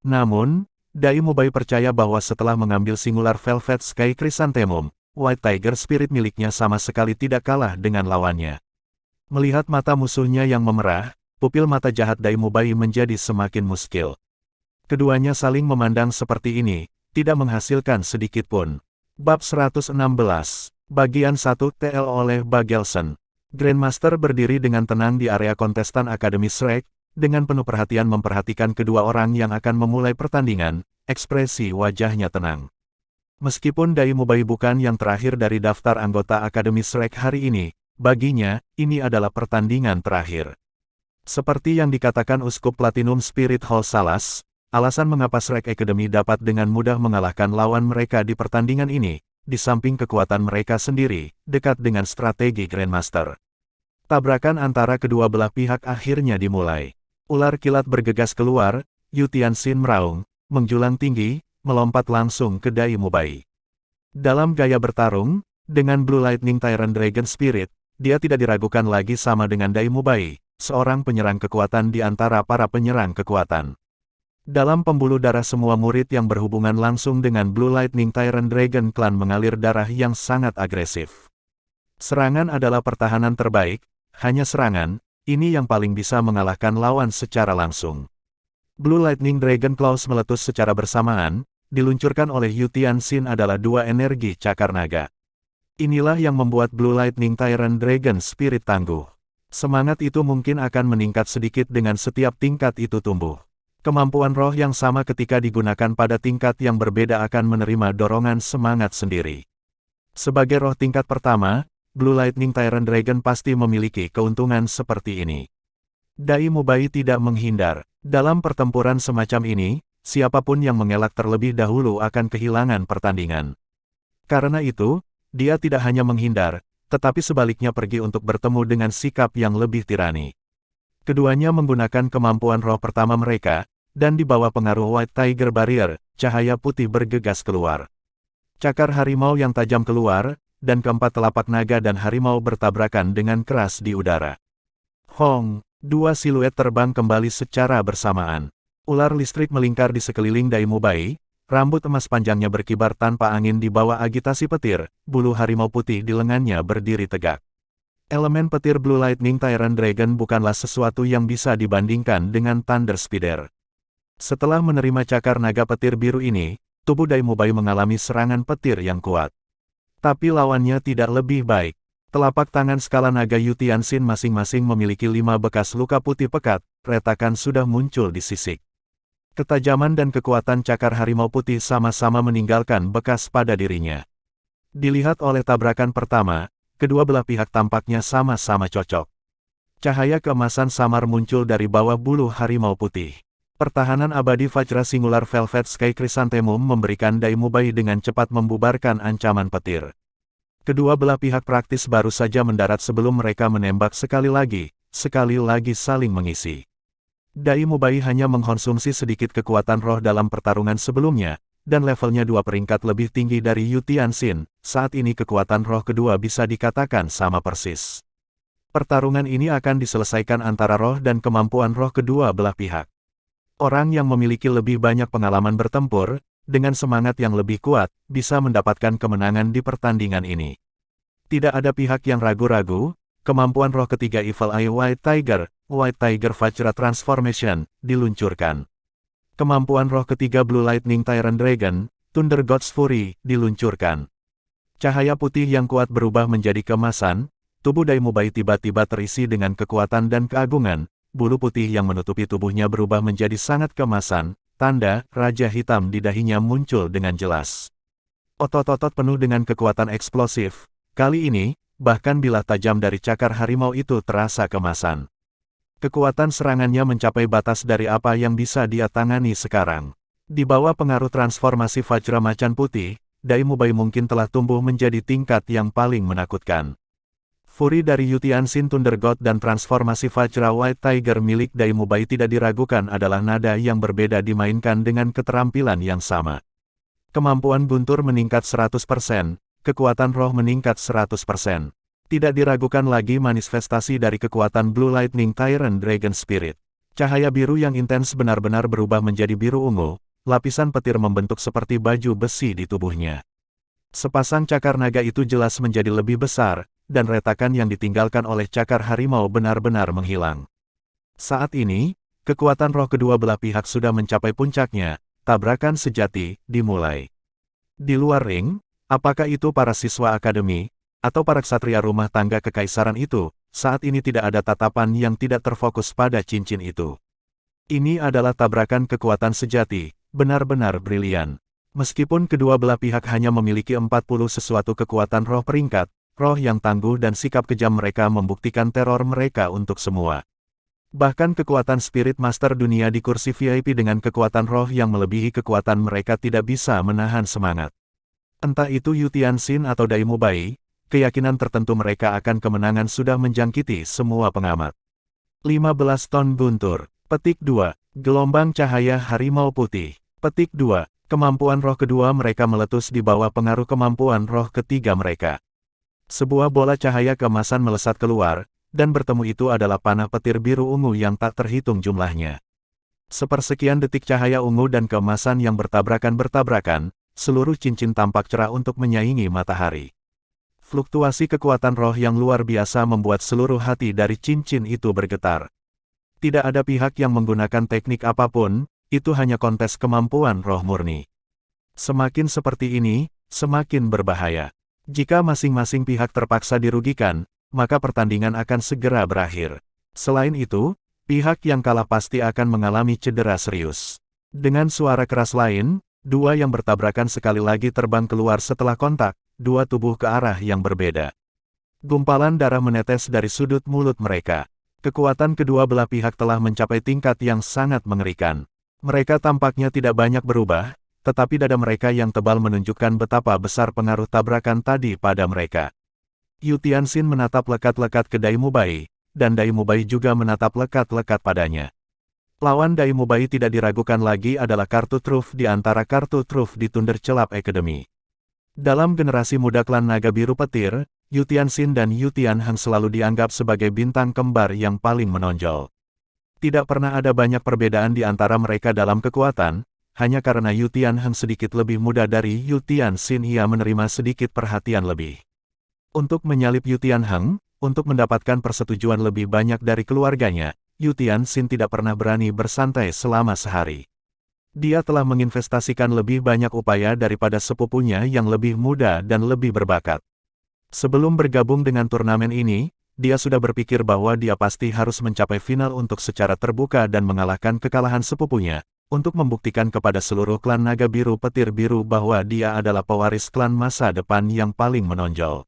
Namun, Dai Mubai percaya bahwa setelah mengambil Singular Velvet Sky Chrysanthemum, White Tiger Spirit miliknya sama sekali tidak kalah dengan lawannya. Melihat mata musuhnya yang memerah, pupil mata jahat Dai Mubai menjadi semakin muskil. Keduanya saling memandang seperti ini, tidak menghasilkan sedikit pun. Bab 116, Bagian 1 TL oleh Bagelson. Grandmaster berdiri dengan tenang di area kontestan Akademi Shrek, dengan penuh perhatian memperhatikan kedua orang yang akan memulai pertandingan, ekspresi wajahnya tenang. Meskipun Dai Mubai bukan yang terakhir dari daftar anggota Akademi Shrek hari ini, baginya, ini adalah pertandingan terakhir. Seperti yang dikatakan Uskup Platinum Spirit Hall Salas, alasan mengapa Shrek Academy dapat dengan mudah mengalahkan lawan mereka di pertandingan ini, di samping kekuatan mereka sendiri, dekat dengan strategi Grandmaster. Tabrakan antara kedua belah pihak akhirnya dimulai. Ular kilat bergegas keluar, Yu Tianxin meraung, menjulang tinggi, melompat langsung ke Dai Mubai. Dalam gaya bertarung, dengan Blue Lightning Tyrant Dragon Spirit, dia tidak diragukan lagi sama dengan Dai Mubai, seorang penyerang kekuatan di antara para penyerang kekuatan. Dalam pembuluh darah semua murid yang berhubungan langsung dengan Blue Lightning Tyrant Dragon Clan mengalir darah yang sangat agresif. Serangan adalah pertahanan terbaik, hanya serangan, ini yang paling bisa mengalahkan lawan secara langsung. Blue Lightning Dragon Claws meletus secara bersamaan, diluncurkan oleh Yu Tianxin adalah dua energi cakar naga. Inilah yang membuat Blue Lightning Tyrant Dragon Spirit tangguh. Semangat itu mungkin akan meningkat sedikit dengan setiap tingkat itu tumbuh. Kemampuan roh yang sama ketika digunakan pada tingkat yang berbeda akan menerima dorongan semangat sendiri. Sebagai roh tingkat pertama, Blue Lightning Tyrant Dragon pasti memiliki keuntungan seperti ini. Dai Mubai tidak menghindar. Dalam pertempuran semacam ini, siapapun yang mengelak terlebih dahulu akan kehilangan pertandingan. Karena itu, dia tidak hanya menghindar, tetapi sebaliknya pergi untuk bertemu dengan sikap yang lebih tirani. Keduanya menggunakan kemampuan roh pertama mereka, dan di bawah pengaruh White Tiger Barrier, cahaya putih bergegas keluar. Cakar harimau yang tajam keluar, dan keempat telapak naga dan harimau bertabrakan dengan keras di udara. Hong, dua siluet terbang kembali secara bersamaan. Ular listrik melingkar di sekeliling Dai Mubai. Rambut emas panjangnya berkibar tanpa angin di bawah agitasi petir, bulu harimau putih di lengannya berdiri tegak. Elemen petir Blue Lightning Tyrant Dragon bukanlah sesuatu yang bisa dibandingkan dengan Thunder Speeder. Setelah menerima cakar naga petir biru ini, tubuh Dai Mubai mengalami serangan petir yang kuat. Tapi lawannya tidak lebih baik. Telapak tangan skala naga Yutiansin masing-masing memiliki 5 bekas luka putih pekat, retakan sudah muncul di sisik. Ketajaman dan kekuatan cakar harimau putih sama-sama meninggalkan bekas pada dirinya. Dilihat oleh tabrakan pertama, kedua belah pihak tampaknya sama-sama cocok. Cahaya keemasan samar muncul dari bawah bulu harimau putih. Pertahanan abadi Vajra Singular Velvet Sky Chrysanthemum memberikan Dai Mubai dengan cepat membubarkan ancaman petir. Kedua belah pihak praktis baru saja mendarat sebelum mereka menembak sekali lagi saling mengisi. Dai Mubai hanya mengkonsumsi sedikit kekuatan roh dalam pertarungan sebelumnya, dan levelnya 2 peringkat lebih tinggi dari Yutiansin. Saat ini kekuatan roh kedua bisa dikatakan sama persis. Pertarungan ini akan diselesaikan antara roh dan kemampuan roh kedua belah pihak. Orang yang memiliki lebih banyak pengalaman bertempur, dengan semangat yang lebih kuat, bisa mendapatkan kemenangan di pertandingan ini. Tidak ada pihak yang ragu-ragu. Kemampuan roh ketiga Evil Eye White Tiger Vajra Transformation, diluncurkan. Kemampuan roh ketiga Blue Lightning Tyrant Dragon, Thunder God's Fury, diluncurkan. Cahaya putih yang kuat berubah menjadi keemasan, tubuh Dai Mubai tiba-tiba terisi dengan kekuatan dan keagungan, bulu putih yang menutupi tubuhnya berubah menjadi sangat keemasan, tanda Raja Hitam di dahinya muncul dengan jelas. Otot-otot penuh dengan kekuatan eksplosif, kali ini, bahkan bila tajam dari cakar harimau itu terasa kemasan. Kekuatan serangannya mencapai batas dari apa yang bisa dia tangani sekarang. Di bawah pengaruh transformasi Vajra Macan Putih, Dai Mubai mungkin telah tumbuh menjadi tingkat yang paling menakutkan. Fury dari Yutiansin Thunder God dan transformasi Vajra White Tiger milik Dai Mubai tidak diragukan adalah nada yang berbeda dimainkan dengan keterampilan yang sama. Kemampuan guntur meningkat 100%. Kekuatan roh meningkat 100%. Tidak diragukan lagi manifestasi dari kekuatan Blue Lightning Tyrant Dragon Spirit. Cahaya biru yang intens benar-benar berubah menjadi biru ungu, lapisan petir membentuk seperti baju besi di tubuhnya. Sepasang cakar naga itu jelas menjadi lebih besar, dan retakan yang ditinggalkan oleh cakar harimau benar-benar menghilang. Saat ini, kekuatan roh kedua belah pihak sudah mencapai puncaknya, tabrakan sejati dimulai. Di luar ring, apakah itu para siswa akademi, atau para ksatria rumah tangga kekaisaran itu, saat ini tidak ada tatapan yang tidak terfokus pada cincin itu. Ini adalah tabrakan kekuatan sejati, benar-benar brilian. Meskipun kedua belah pihak hanya memiliki 40 sesuatu kekuatan roh peringkat, roh yang tangguh dan sikap kejam mereka membuktikan teror mereka untuk semua. Bahkan kekuatan Spirit Master dunia di kursi VIP dengan kekuatan roh yang melebihi kekuatan mereka tidak bisa menahan semangat. Entah itu Yutiansin atau Dai Mubai, keyakinan tertentu mereka akan kemenangan sudah menjangkiti semua pengamat. 15 ton guntur. Petik 2. Gelombang cahaya harimau putih. Petik 2. Kemampuan roh kedua mereka meletus di bawah pengaruh kemampuan roh ketiga mereka. Sebuah bola cahaya keemasan melesat keluar, dan bertemu itu adalah panah petir biru ungu yang tak terhitung jumlahnya. Sepersekian detik cahaya ungu dan keemasan yang bertabrakan, seluruh cincin tampak cerah untuk menyaingi matahari. Fluktuasi kekuatan roh yang luar biasa membuat seluruh hati dari cincin itu bergetar. Tidak ada pihak yang menggunakan teknik apapun, itu hanya kontes kemampuan roh murni. Semakin seperti ini, semakin berbahaya. Jika masing-masing pihak terpaksa dirugikan, maka pertandingan akan segera berakhir. Selain itu, pihak yang kalah pasti akan mengalami cedera serius. Dengan suara keras lain, dua yang bertabrakan sekali lagi terbang keluar setelah kontak, dua tubuh ke arah yang berbeda. Gumpalan darah menetes dari sudut mulut mereka. Kekuatan kedua belah pihak telah mencapai tingkat yang sangat mengerikan. Mereka tampaknya tidak banyak berubah, tetapi dada mereka yang tebal menunjukkan betapa besar pengaruh tabrakan tadi pada mereka. Yu Tianxin menatap lekat-lekat ke Dai Mubai, dan Dai Mubai juga menatap lekat-lekat padanya. Lawan Dai Mubai tidak diragukan lagi adalah kartu truf di antara kartu truf di Thunderclap Academy. Dalam generasi muda klan Naga Biru Petir, Yu Tianxin dan Yu Tianheng selalu dianggap sebagai bintang kembar yang paling menonjol. Tidak pernah ada banyak perbedaan di antara mereka dalam kekuatan, hanya karena Yu Tianheng sedikit lebih muda dari Yu Tianxin ia menerima sedikit perhatian lebih. Untuk menyalip Yu Tianheng, untuk mendapatkan persetujuan lebih banyak dari keluarganya, Yu Tianxin tidak pernah berani bersantai selama sehari. Dia telah menginvestasikan lebih banyak upaya daripada sepupunya yang lebih muda dan lebih berbakat. Sebelum bergabung dengan turnamen ini, dia sudah berpikir bahwa dia pasti harus mencapai final untuk secara terbuka dan mengalahkan kekalahan sepupunya, untuk membuktikan kepada seluruh klan Naga Biru Petir Biru bahwa dia adalah pewaris klan masa depan yang paling menonjol.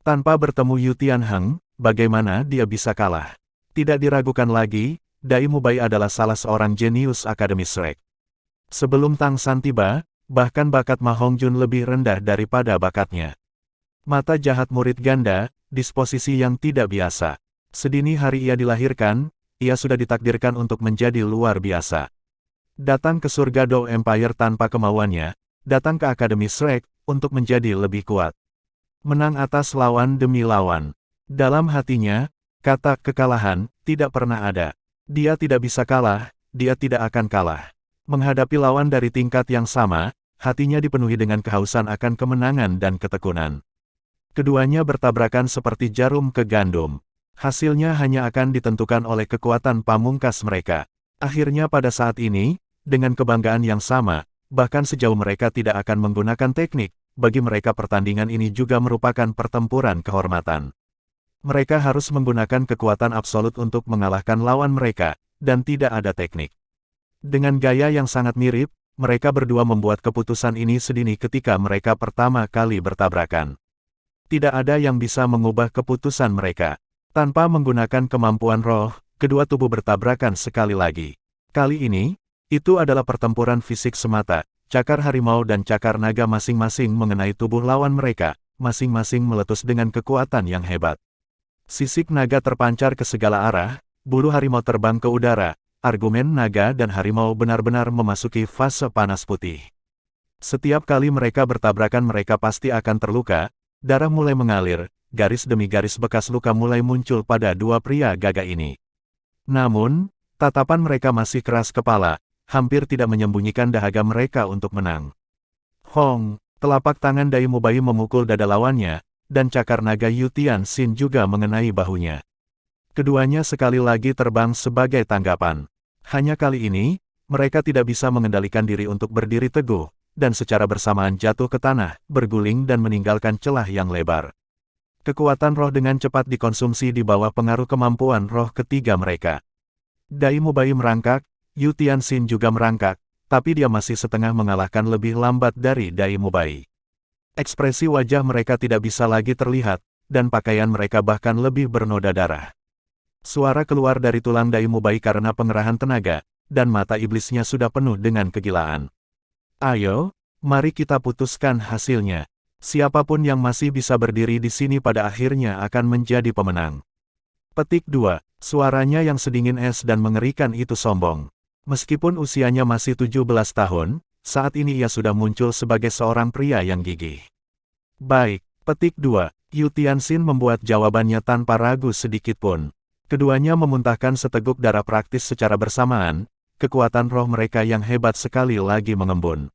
Tanpa bertemu Yu Tianheng, bagaimana dia bisa kalah? Tidak diragukan lagi, Dai Mubai adalah salah seorang jenius Akademi Shrek. Sebelum Tang San tiba, bahkan bakat Ma Hongjun lebih rendah daripada bakatnya. Mata jahat murid ganda, disposisi yang tidak biasa. Sedini hari ia dilahirkan, ia sudah ditakdirkan untuk menjadi luar biasa. Datang ke surga Dou Empire tanpa kemauannya, datang ke Akademi Shrek, untuk menjadi lebih kuat. Menang atas lawan demi lawan. Dalam hatinya, kata kekalahan tidak pernah ada. Dia tidak bisa kalah, dia tidak akan kalah. Menghadapi lawan dari tingkat yang sama, hatinya dipenuhi dengan kehausan akan kemenangan dan ketekunan. Keduanya bertabrakan seperti jarum ke gandum. Hasilnya hanya akan ditentukan oleh kekuatan pamungkas mereka. Akhirnya pada saat ini, dengan kebanggaan yang sama, bahkan sejauh mereka tidak akan menggunakan teknik, bagi mereka pertandingan ini juga merupakan pertempuran kehormatan. Mereka harus menggunakan kekuatan absolut untuk mengalahkan lawan mereka, dan tidak ada teknik. Dengan gaya yang sangat mirip, mereka berdua membuat keputusan ini sedini ketika mereka pertama kali bertabrakan. Tidak ada yang bisa mengubah keputusan mereka. Tanpa menggunakan kemampuan roh, kedua tubuh bertabrakan sekali lagi. Kali ini, itu adalah pertempuran fisik semata. Cakar harimau dan cakar naga masing-masing mengenai tubuh lawan mereka, masing-masing meletus dengan kekuatan yang hebat. Sisik naga terpancar ke segala arah, bulu harimau terbang ke udara, argumen naga dan harimau benar-benar memasuki fase panas putih. Setiap kali mereka bertabrakan mereka pasti akan terluka, darah mulai mengalir, garis demi garis bekas luka mulai muncul pada dua pria gagah ini. Namun, tatapan mereka masih keras kepala, hampir tidak menyembunyikan dahaga mereka untuk menang. Hong, telapak tangan Dai Mubai memukul dada lawannya, dan cakar naga Yu Tianxin juga mengenai bahunya. Keduanya sekali lagi terbang sebagai tanggapan. Hanya kali ini, mereka tidak bisa mengendalikan diri untuk berdiri teguh, dan secara bersamaan jatuh ke tanah, berguling dan meninggalkan celah yang lebar. Kekuatan roh dengan cepat dikonsumsi di bawah pengaruh kemampuan roh ketiga mereka. Dai Mubai merangkak, Yu Tianxin juga merangkak, tapi dia masih setengah mengalahkan lebih lambat dari Dai Mubai. Ekspresi wajah mereka tidak bisa lagi terlihat, dan pakaian mereka bahkan lebih bernoda darah. Suara keluar dari tulang Dai Mubai karena pengerahan tenaga, dan mata iblisnya sudah penuh dengan kegilaan. Ayo, mari kita putuskan hasilnya. Siapapun yang masih bisa berdiri di sini pada akhirnya akan menjadi pemenang. Petik 2. Suaranya yang sedingin es dan mengerikan itu sombong. Meskipun usianya masih 17 tahun, saat ini ia sudah muncul sebagai seorang pria yang gigih. Baik, petik 2. Yu Tianxin membuat jawabannya tanpa ragu sedikitpun. Keduanya memuntahkan seteguk darah praktis secara bersamaan, kekuatan roh mereka yang hebat sekali lagi mengembun.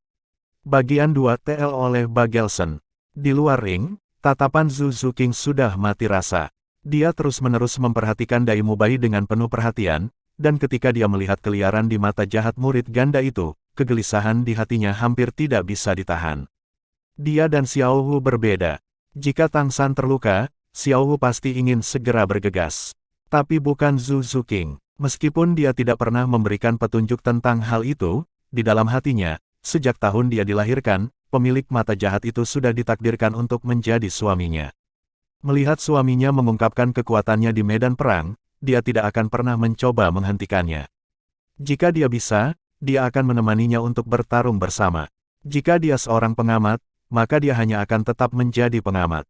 Bagian 2 TL oleh Bagelson. Di luar ring, tatapan Zhu Zuqing sudah mati rasa. Dia terus-menerus memperhatikan Dai Mubai dengan penuh perhatian, dan ketika dia melihat keliaran di mata jahat murid ganda itu, kegelisahan di hatinya hampir tidak bisa ditahan. Dia dan Xiao Hu berbeda. Jika Tang San terluka, Xiao Wu pasti ingin segera bergegas. Tapi bukan Zhu Zuqing. Meskipun dia tidak pernah memberikan petunjuk tentang hal itu, di dalam hatinya, sejak tahun dia dilahirkan, pemilik mata jahat itu sudah ditakdirkan untuk menjadi suaminya. Melihat suaminya mengungkapkan kekuatannya di medan perang, dia tidak akan pernah mencoba menghentikannya. Jika dia bisa, dia akan menemaninya untuk bertarung bersama. Jika dia seorang pengamat, maka dia hanya akan tetap menjadi pengamat.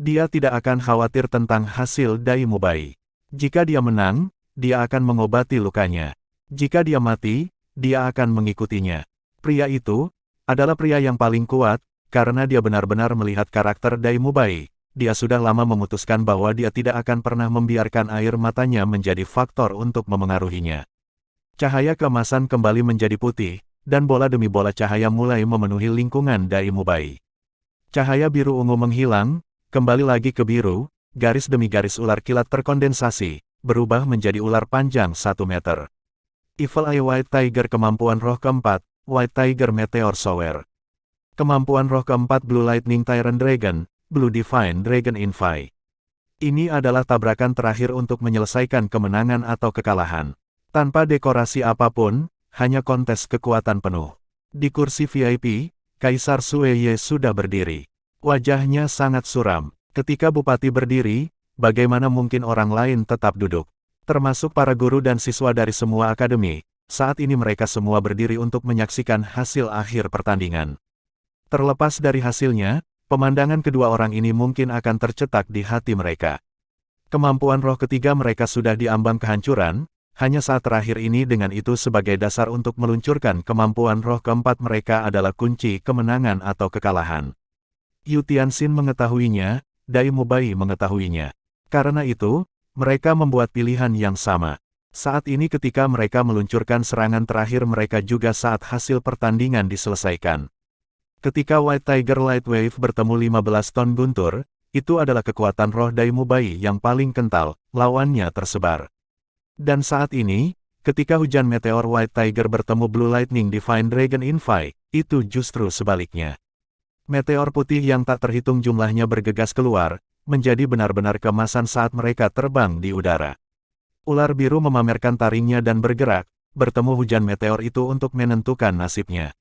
Dia tidak akan khawatir tentang hasil Dai Mubai. Jika dia menang, dia akan mengobati lukanya. Jika dia mati, dia akan mengikutinya. Pria itu adalah pria yang paling kuat, karena dia benar-benar melihat karakter Dai Mubai. Dia sudah lama memutuskan bahwa dia tidak akan pernah membiarkan air matanya menjadi faktor untuk memengaruhinya. Cahaya keemasan kembali menjadi putih, dan bola demi bola cahaya mulai memenuhi lingkungan Dai Mubai. Cahaya biru ungu menghilang, kembali lagi ke biru, garis demi garis ular kilat terkondensasi, berubah menjadi ular panjang 1 meter. Evil Eye White Tiger kemampuan roh keempat, White Tiger Meteor Shower. Kemampuan roh keempat Blue Lightning Tyrant Dragon, Blue Divine Dragon Infi. Ini adalah tabrakan terakhir untuk menyelesaikan kemenangan atau kekalahan. Tanpa dekorasi apapun, hanya kontes kekuatan penuh. Di kursi VIP, Kaisar Sueye sudah berdiri. Wajahnya sangat suram. Ketika Bupati berdiri, bagaimana mungkin orang lain tetap duduk? Termasuk para guru dan siswa dari semua akademi, saat ini mereka semua berdiri untuk menyaksikan hasil akhir pertandingan. Terlepas dari hasilnya, pemandangan kedua orang ini mungkin akan tercetak di hati mereka. Kemampuan roh ketiga mereka sudah diambang kehancuran, hanya saat terakhir ini dengan itu sebagai dasar untuk meluncurkan kemampuan roh keempat mereka adalah kunci kemenangan atau kekalahan. Yu Tianxin mengetahuinya, Dai Mubai mengetahuinya. Karena itu, mereka membuat pilihan yang sama. Saat ini ketika mereka meluncurkan serangan terakhir mereka juga saat hasil pertandingan diselesaikan. Ketika White Tiger Light Wave bertemu 15 ton guntur, itu adalah kekuatan roh Dai Mubai yang paling kental, lawannya tersebar. Dan saat ini, ketika hujan meteor White Tiger bertemu Blue Lightning Divine Dragon Infi, itu justru sebaliknya. Meteor putih yang tak terhitung jumlahnya bergegas keluar, menjadi benar-benar keemasan saat mereka terbang di udara. Ular biru memamerkan taringnya dan bergerak, bertemu hujan meteor itu untuk menentukan nasibnya.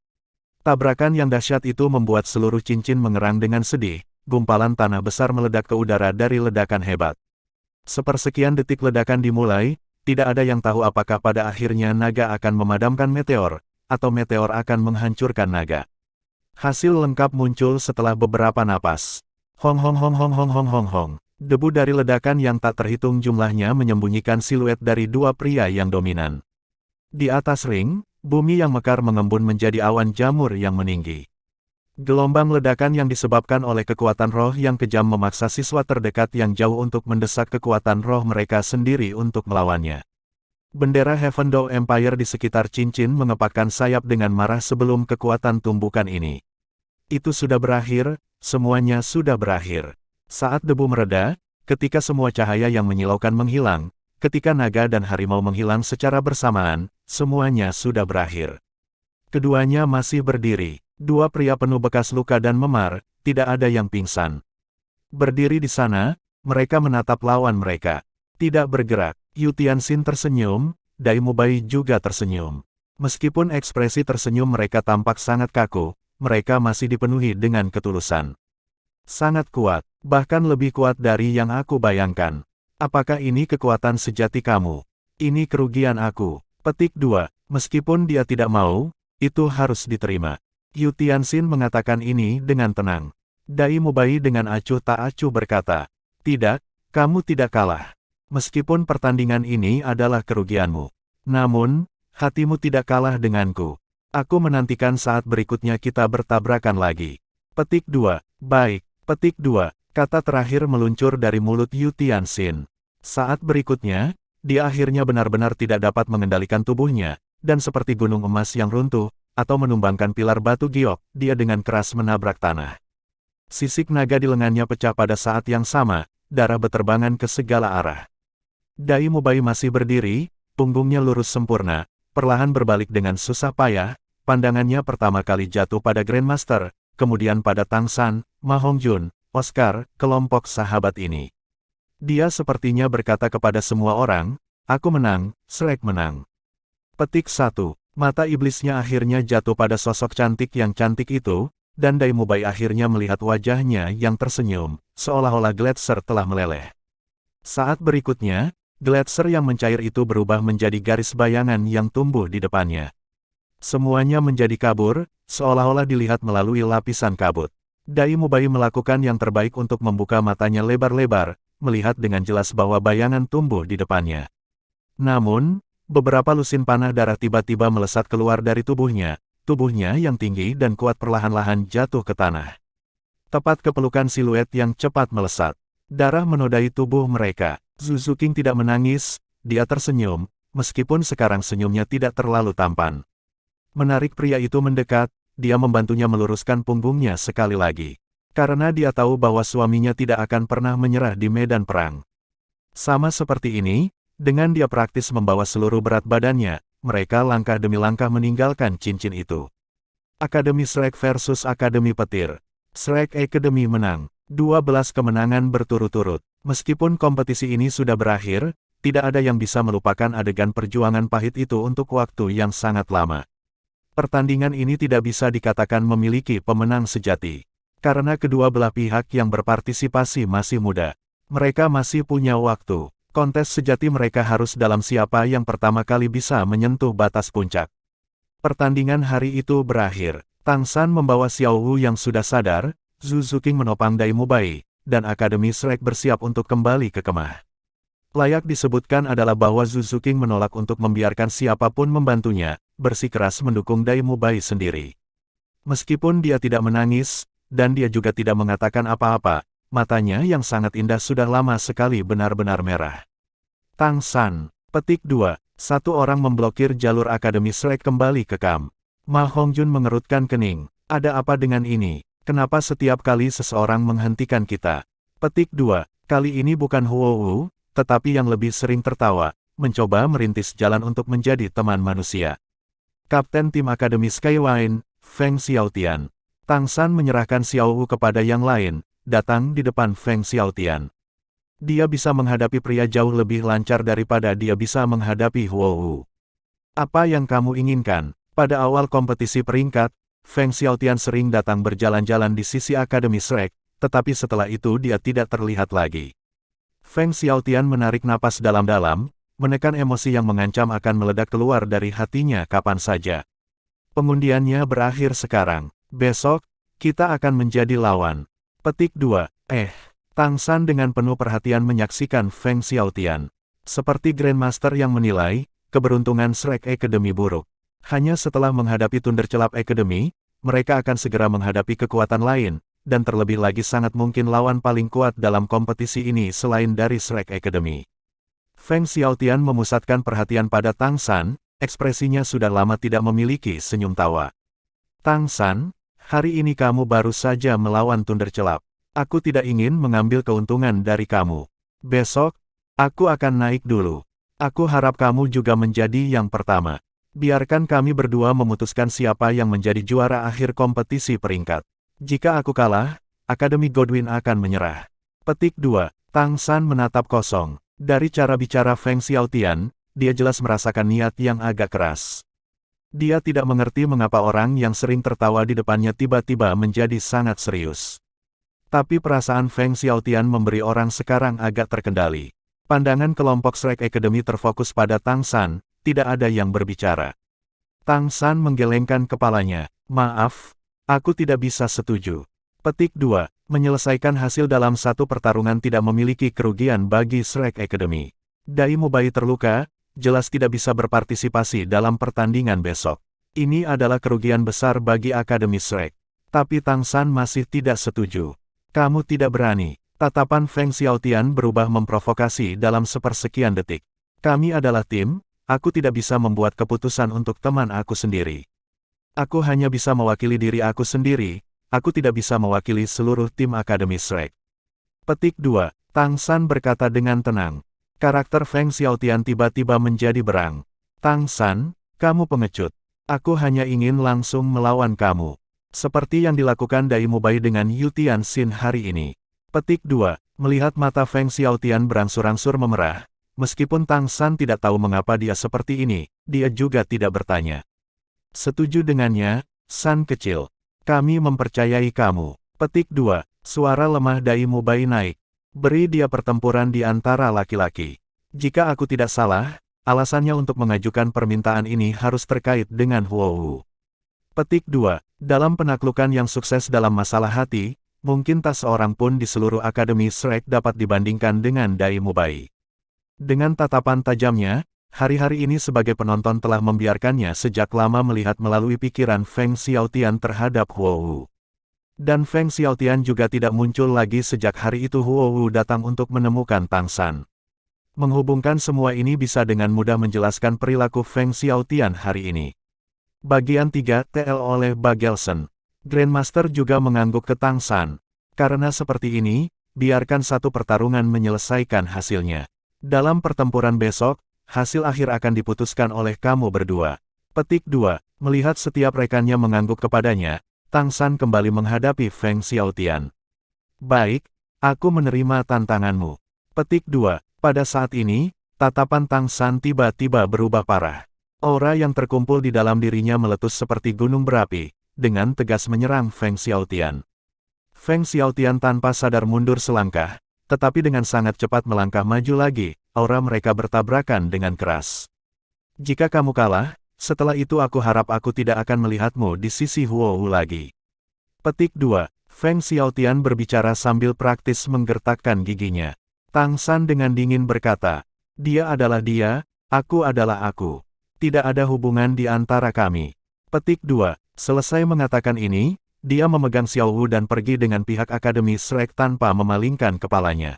Tabrakan yang dahsyat itu membuat seluruh cincin mengerang dengan sedih, gumpalan tanah besar meledak ke udara dari ledakan hebat. Sepersekian detik ledakan dimulai, tidak ada yang tahu apakah pada akhirnya naga akan memadamkan meteor, atau meteor akan menghancurkan naga. Hasil lengkap muncul setelah beberapa napas. Hong hong hong hong hong hong hong hong. Debu dari ledakan yang tak terhitung jumlahnya menyembunyikan siluet dari dua pria yang dominan. Di atas ring, bumi yang mekar mengembun menjadi awan jamur yang meninggi. Gelombang ledakan yang disebabkan oleh kekuatan roh yang kejam memaksa siswa terdekat yang jauh untuk mendesak kekuatan roh mereka sendiri untuk melawannya. Bendera Heaven Door Empire di sekitar cincin mengepakkan sayap dengan marah sebelum kekuatan tumbukan ini. Itu sudah berakhir, semuanya sudah berakhir. Saat debu mereda, ketika semua cahaya yang menyilaukan menghilang, ketika naga dan harimau menghilang secara bersamaan, semuanya sudah berakhir. Keduanya masih berdiri. Dua pria penuh bekas luka dan memar, tidak ada yang pingsan. Berdiri di sana, mereka menatap lawan mereka. Tidak bergerak. Yu Tianxin tersenyum, Dai Mubai juga tersenyum. Meskipun ekspresi tersenyum mereka tampak sangat kaku, mereka masih dipenuhi dengan ketulusan. Sangat kuat, bahkan lebih kuat dari yang aku bayangkan. Apakah ini kekuatan sejati kamu? Ini kerugian aku. Petik 2. Meskipun dia tidak mau, itu harus diterima. Yu Tianxin mengatakan ini dengan tenang. Dai Mubai dengan acuh tak acuh berkata, "Tidak, kamu tidak kalah. Meskipun pertandingan ini adalah kerugianmu. Namun, hatimu tidak kalah denganku. Aku menantikan saat berikutnya kita bertabrakan lagi." Petik 2. Baik. Petik 2. Kata terakhir meluncur dari mulut Yu Tianxin. Saat berikutnya, dia akhirnya benar-benar tidak dapat mengendalikan tubuhnya, dan seperti gunung emas yang runtuh, atau menumbangkan pilar batu giok, dia dengan keras menabrak tanah. Sisik naga di lengannya pecah pada saat yang sama, darah berterbangan ke segala arah. Dai Mubai masih berdiri, punggungnya lurus sempurna, perlahan berbalik dengan susah payah, pandangannya pertama kali jatuh pada Grandmaster, kemudian pada Tang San, Ma Hongjun, Oscar, kelompok sahabat ini. Dia sepertinya berkata kepada semua orang, aku menang, Shrek menang. Petik 1. Mata iblisnya akhirnya jatuh pada sosok cantik yang cantik itu, dan Daimubai akhirnya melihat wajahnya yang tersenyum, seolah-olah Gletser telah meleleh. Saat berikutnya, Gletser yang mencair itu berubah menjadi garis bayangan yang tumbuh di depannya. Semuanya menjadi kabur, seolah-olah dilihat melalui lapisan kabut. Daimubai melakukan yang terbaik untuk membuka matanya lebar-lebar, melihat dengan jelas bahwa bayangan tumbuh di depannya. Namun, beberapa lusin panah darah tiba-tiba melesat keluar dari tubuhnya yang tinggi dan kuat perlahan-lahan jatuh ke tanah. Tepat kepelukan siluet yang cepat melesat. Darah menodai tubuh mereka. Zuzuking tidak menangis, dia tersenyum, meskipun sekarang senyumnya tidak terlalu tampan. Menarik pria itu mendekat, dia membantunya meluruskan punggungnya sekali lagi. Karena dia tahu bahwa suaminya tidak akan pernah menyerah di medan perang. Sama seperti ini, dengan dia praktis membawa seluruh berat badannya, mereka langkah demi langkah meninggalkan cincin itu. Akademi Shrek versus Akademi Petir. Shrek Academy menang. 12 kemenangan berturut-turut. Meskipun kompetisi ini sudah berakhir, tidak ada yang bisa melupakan adegan perjuangan pahit itu untuk waktu yang sangat lama. Pertandingan ini tidak bisa dikatakan memiliki pemenang sejati. Karena kedua belah pihak yang berpartisipasi masih muda. Mereka masih punya waktu. Kontes sejati mereka harus dalam siapa yang pertama kali bisa menyentuh batas puncak. Pertandingan hari itu berakhir. Tang San membawa Xiao Wu yang sudah sadar, Zuzuking menopang Daimubai, dan Akademi Shrek bersiap untuk kembali ke kemah. Layak disebutkan adalah bahwa Zuzuking menolak untuk membiarkan siapapun membantunya, bersikeras mendukung Daimubai sendiri. Meskipun dia tidak menangis, dan dia juga tidak mengatakan apa-apa, matanya yang sangat indah sudah lama sekali benar-benar merah. Tang San. Petik 2. Satu orang memblokir jalur Akademi Shrek kembali ke kamp. Ma Hongjun mengerutkan kening. Ada apa dengan ini? Kenapa setiap kali seseorang menghentikan kita? Petik 2. Kali ini bukan Huo Wu, tetapi yang lebih sering tertawa, mencoba merintis jalan untuk menjadi teman manusia. Kapten tim Akademi Skywine, Feng Xiaotian. Tang San menyerahkan Xiao Wu kepada yang lain, datang di depan Feng Xiaotian. Dia bisa menghadapi pria jauh lebih lancar daripada dia bisa menghadapi Huo Wu. Apa yang kamu inginkan? Pada awal kompetisi peringkat, Feng Xiaotian sering datang berjalan-jalan di sisi Akademi Shrek, tetapi setelah itu dia tidak terlihat lagi. Feng Xiaotian menarik napas dalam-dalam, menekan emosi yang mengancam akan meledak keluar dari hatinya kapan saja. Pengundiannya berakhir sekarang. Besok, kita akan menjadi lawan. Petik 2. Tang San dengan penuh perhatian menyaksikan Feng Xiaotian. Seperti Grandmaster yang menilai, keberuntungan Shrek Academy buruk. Hanya setelah menghadapi Thunderclap Academy, mereka akan segera menghadapi kekuatan lain, dan terlebih lagi sangat mungkin lawan paling kuat dalam kompetisi ini selain dari Shrek Academy. Feng Xiaotian memusatkan perhatian pada Tang San, ekspresinya sudah lama tidak memiliki senyum tawa. Tang San, hari ini kamu baru saja melawan Thunderclap. Aku tidak ingin mengambil keuntungan dari kamu. Besok, aku akan naik dulu. Aku harap kamu juga menjadi yang pertama. Biarkan kami berdua memutuskan siapa yang menjadi juara akhir kompetisi peringkat. Jika aku kalah, Akademi Godwin akan menyerah. Petik 2. Tang San menatap kosong. Dari cara bicara Feng Xiaotian, dia jelas merasakan niat yang agak keras. Dia tidak mengerti mengapa orang yang sering tertawa di depannya tiba-tiba menjadi sangat serius. Tapi perasaan Feng Xiaotian memberi orang sekarang agak terkendali. Pandangan kelompok Shrek Academy terfokus pada Tang San, tidak ada yang berbicara. Tang San menggelengkan kepalanya. Maaf, aku tidak bisa setuju. Petik 2. Menyelesaikan hasil dalam satu pertarungan tidak memiliki kerugian bagi Shrek Academy. Daimubai terluka, jelas tidak bisa berpartisipasi dalam pertandingan besok. Ini adalah kerugian besar bagi Akademi Shrek. Tapi Tang San masih tidak setuju. Kamu tidak berani. Tatapan Feng Xiaotian berubah memprovokasi dalam sepersekian detik. Kami adalah tim, aku tidak bisa membuat keputusan untuk teman aku sendiri. Aku hanya bisa mewakili diri aku sendiri, aku tidak bisa mewakili seluruh tim Akademi Shrek. Petik 2. Tang San berkata dengan tenang. Karakter Feng Xiaotian tiba-tiba menjadi berang. Tang San, kamu pengecut. Aku hanya ingin langsung melawan kamu. Seperti yang dilakukan Daimubai dengan Yu Tianxin hari ini. Petik 2. Melihat mata Feng Xiaotian berangsur-angsur memerah, meskipun Tang San tidak tahu mengapa dia seperti ini, dia juga tidak bertanya. Setuju dengannya, San kecil. Kami mempercayai kamu. Petik 2. Suara lemah Dai Mubai naik. Beri dia pertempuran di antara laki-laki. Jika aku tidak salah, alasannya untuk mengajukan permintaan ini harus terkait dengan Huohu. Petik 2. Dalam penaklukan yang sukses dalam masalah hati, mungkin tak seorang pun di seluruh Akademi Shrek dapat dibandingkan dengan Dai Mubai. Dengan tatapan tajamnya, hari-hari ini sebagai penonton telah membiarkannya sejak lama melihat melalui pikiran Feng Xiaotian terhadap Huohu. Dan Feng Xiaotian juga tidak muncul lagi sejak hari itu Huohu datang untuk menemukan Tang San. Menghubungkan semua ini bisa dengan mudah menjelaskan perilaku Feng Xiaotian hari ini. Bagian 3 TL oleh Bagelson. Grandmaster juga mengangguk ke Tang San. Karena seperti ini, biarkan satu pertarungan menyelesaikan hasilnya. Dalam pertempuran besok, hasil akhir akan diputuskan oleh kamu berdua. Petik 2. Melihat setiap rekannya mengangguk kepadanya, Tang San kembali menghadapi Feng Xiaotian. Baik, aku menerima tantanganmu. Petik 2. Pada saat ini, tatapan Tang San tiba-tiba berubah parah. Aura yang terkumpul di dalam dirinya meletus seperti gunung berapi, dengan tegas menyerang Feng Xiaotian. Feng Xiaotian tanpa sadar mundur selangkah, tetapi dengan sangat cepat melangkah maju lagi, aura mereka bertabrakan dengan keras. Jika kamu kalah, setelah itu aku harap aku tidak akan melihatmu di sisi Huohu lagi. Petik 2. Feng Xiaotian berbicara sambil praktis menggertakkan giginya. Tang San dengan dingin berkata, dia adalah dia, aku adalah aku. Tidak ada hubungan di antara kami. Petik 2. Selesai mengatakan ini, dia memegang Xiaohu dan pergi dengan pihak Akademi Shrek tanpa memalingkan kepalanya.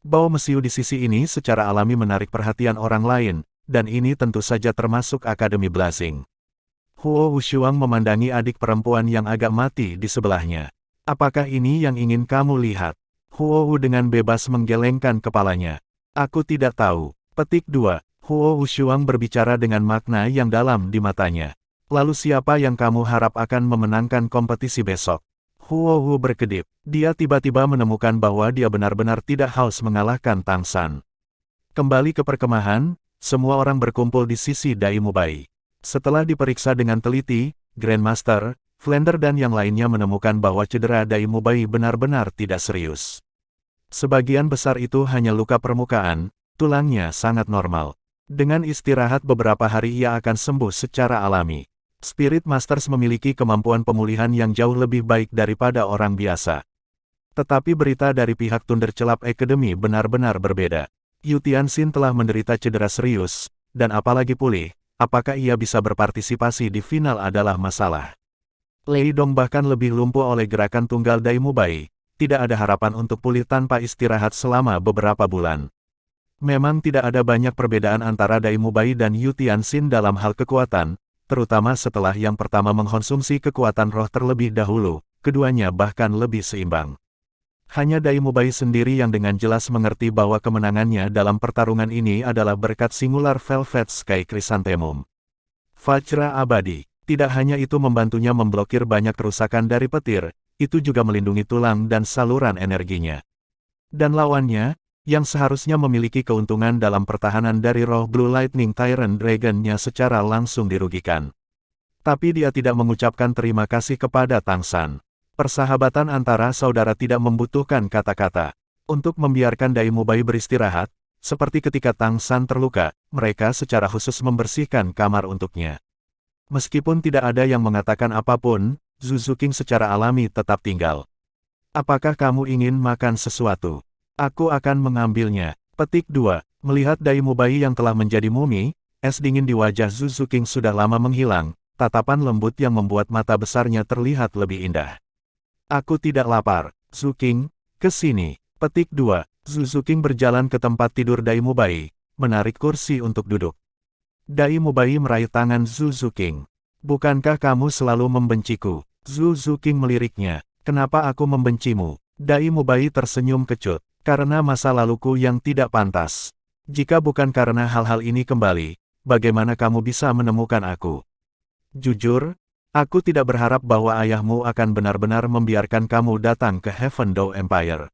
Bau mesiu di sisi ini secara alami menarik perhatian orang lain, dan ini tentu saja termasuk Akademi Blazing. Huohu Shuang memandangi adik perempuan yang agak mati di sebelahnya. Apakah ini yang ingin kamu lihat? Huohu dengan bebas menggelengkan kepalanya. Aku tidak tahu. Petik 2. Huohu Shuang berbicara dengan makna yang dalam di matanya. Lalu siapa yang kamu harap akan memenangkan kompetisi besok? Huohu berkedip. Dia tiba-tiba menemukan bahwa dia benar-benar tidak haus mengalahkan Tang San. Kembali ke perkemahan, semua orang berkumpul di sisi Dai Mubai. Setelah diperiksa dengan teliti, Grandmaster, Flander dan yang lainnya menemukan bahwa cedera Dai Mubai benar-benar tidak serius. Sebagian besar itu hanya luka permukaan, tulangnya sangat normal. Dengan istirahat beberapa hari ia akan sembuh secara alami. Spirit Masters memiliki kemampuan pemulihan yang jauh lebih baik daripada orang biasa. Tetapi berita dari pihak Thunderclap Academy benar-benar berbeda. Yu Tianxin telah menderita cedera serius, dan apalagi pulih, apakah ia bisa berpartisipasi di final adalah masalah. Lei Dong bahkan lebih lumpuh oleh gerakan tunggal Dai Mubai, tidak ada harapan untuk pulih tanpa istirahat selama beberapa bulan. Memang tidak ada banyak perbedaan antara Dai Mubai dan Yu Tianxin dalam hal kekuatan, terutama setelah yang pertama mengkonsumsi kekuatan roh terlebih dahulu, keduanya bahkan lebih seimbang. Hanya Dai Mubai sendiri yang dengan jelas mengerti bahwa kemenangannya dalam pertarungan ini adalah berkat Singular Velvet Sky Chrysanthemum. Vajra abadi. Tidak hanya itu membantunya memblokir banyak kerusakan dari petir, itu juga melindungi tulang dan saluran energinya. Dan lawannya, yang seharusnya memiliki keuntungan dalam pertahanan dari roh Blue Lightning Tyrant Dragon-nya secara langsung dirugikan. Tapi dia tidak mengucapkan terima kasih kepada Tang San. Persahabatan antara saudara tidak membutuhkan kata-kata. Untuk membiarkan Dai Mubai beristirahat, seperti ketika Tang San terluka, mereka secara khusus membersihkan kamar untuknya. Meskipun tidak ada yang mengatakan apapun, Zhu Zuqing secara alami tetap tinggal. Apakah kamu ingin makan sesuatu? Aku akan mengambilnya. Petik 2. Melihat Dai Mubai yang telah menjadi mumi, es dingin di wajah Zhu Zuqing sudah lama menghilang, tatapan lembut yang membuat mata besarnya terlihat lebih indah. Aku tidak lapar. Zuqing, ke sini. Petik 2. Zhu Zuqing berjalan ke tempat tidur Dai Mubai, menarik kursi untuk duduk. Dai Mubai meraih tangan Zhu Zuqing. Bukankah kamu selalu membenciku? Zhu Zuqing meliriknya. Kenapa aku membencimu? Dai Mubai tersenyum kecut. Karena masa laluku yang tidak pantas. Jika bukan karena hal-hal ini kembali, bagaimana kamu bisa menemukan aku? Jujur, aku tidak berharap bahwa ayahmu akan benar-benar membiarkan kamu datang ke Heaven Door Empire.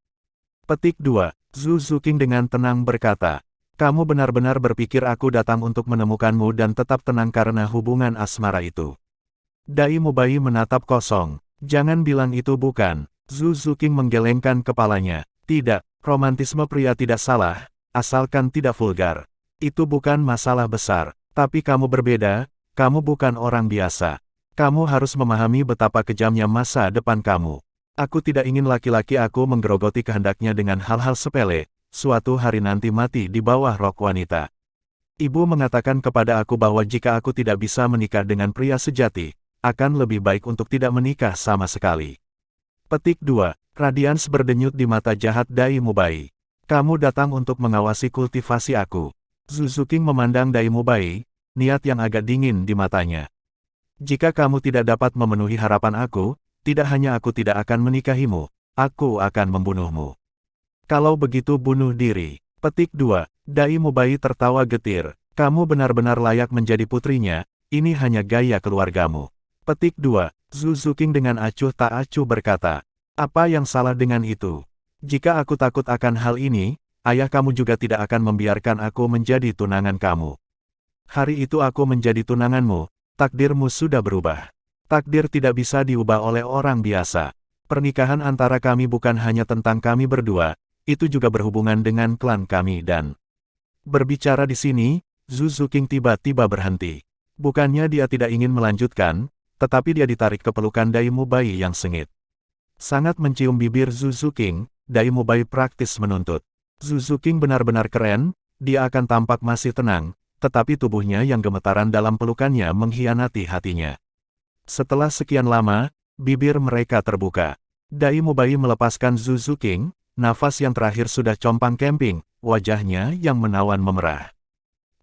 Petik 2. Zhu Zuqing dengan tenang berkata, kamu benar-benar berpikir aku datang untuk menemukanmu dan tetap tenang karena hubungan asmara itu. Dai Mubai menatap kosong. Jangan bilang itu bukan. Zhu Zuqing menggelengkan kepalanya. Tidak, romantisme pria tidak salah, asalkan tidak vulgar. Itu bukan masalah besar, tapi kamu berbeda, kamu bukan orang biasa. Kamu harus memahami betapa kejamnya masa depan kamu. Aku tidak ingin laki-laki aku menggerogoti kehendaknya dengan hal-hal sepele, suatu hari nanti mati di bawah rok wanita. Ibu mengatakan kepada aku bahwa jika aku tidak bisa menikah dengan pria sejati, akan lebih baik untuk tidak menikah sama sekali. Petik 2. Radians berdenyut di mata jahat Dai Mubai. Kamu datang untuk mengawasi kultivasi aku. Zhu Zuqing memandang Dai Mubai, niat yang agak dingin di matanya. Jika kamu tidak dapat memenuhi harapan aku, tidak hanya aku tidak akan menikahimu, aku akan membunuhmu. Kalau begitu bunuh diri. Petik 2. Dai Mubai tertawa getir. Kamu benar-benar layak menjadi putrinya, ini hanya gaya keluargamu. Petik 2. Zhu Zuqing dengan acuh tak acuh berkata, apa yang salah dengan itu? Jika aku takut akan hal ini, ayah kamu juga tidak akan membiarkan aku menjadi tunangan kamu. Hari itu aku menjadi tunanganmu, takdirmu sudah berubah. Takdir tidak bisa diubah oleh orang biasa. Pernikahan antara kami bukan hanya tentang kami berdua, itu juga berhubungan dengan klan kami dan... Berbicara di sini, Zhu Zuqing tiba-tiba berhenti. Bukannya dia tidak ingin melanjutkan, tetapi dia ditarik ke pelukan Dai Mubai yang sengit. Sangat mencium bibir Zhu Zuqing, Dai Mubai praktis menuntut. Zhu Zuqing benar-benar keren, dia akan tampak masih tenang, tetapi tubuhnya yang gemetaran dalam pelukannya mengkhianati hatinya. Setelah sekian lama, bibir mereka terbuka. Dai Mubai melepaskan Zhu Zuqing, nafas yang terakhir sudah compang camping, wajahnya yang menawan memerah.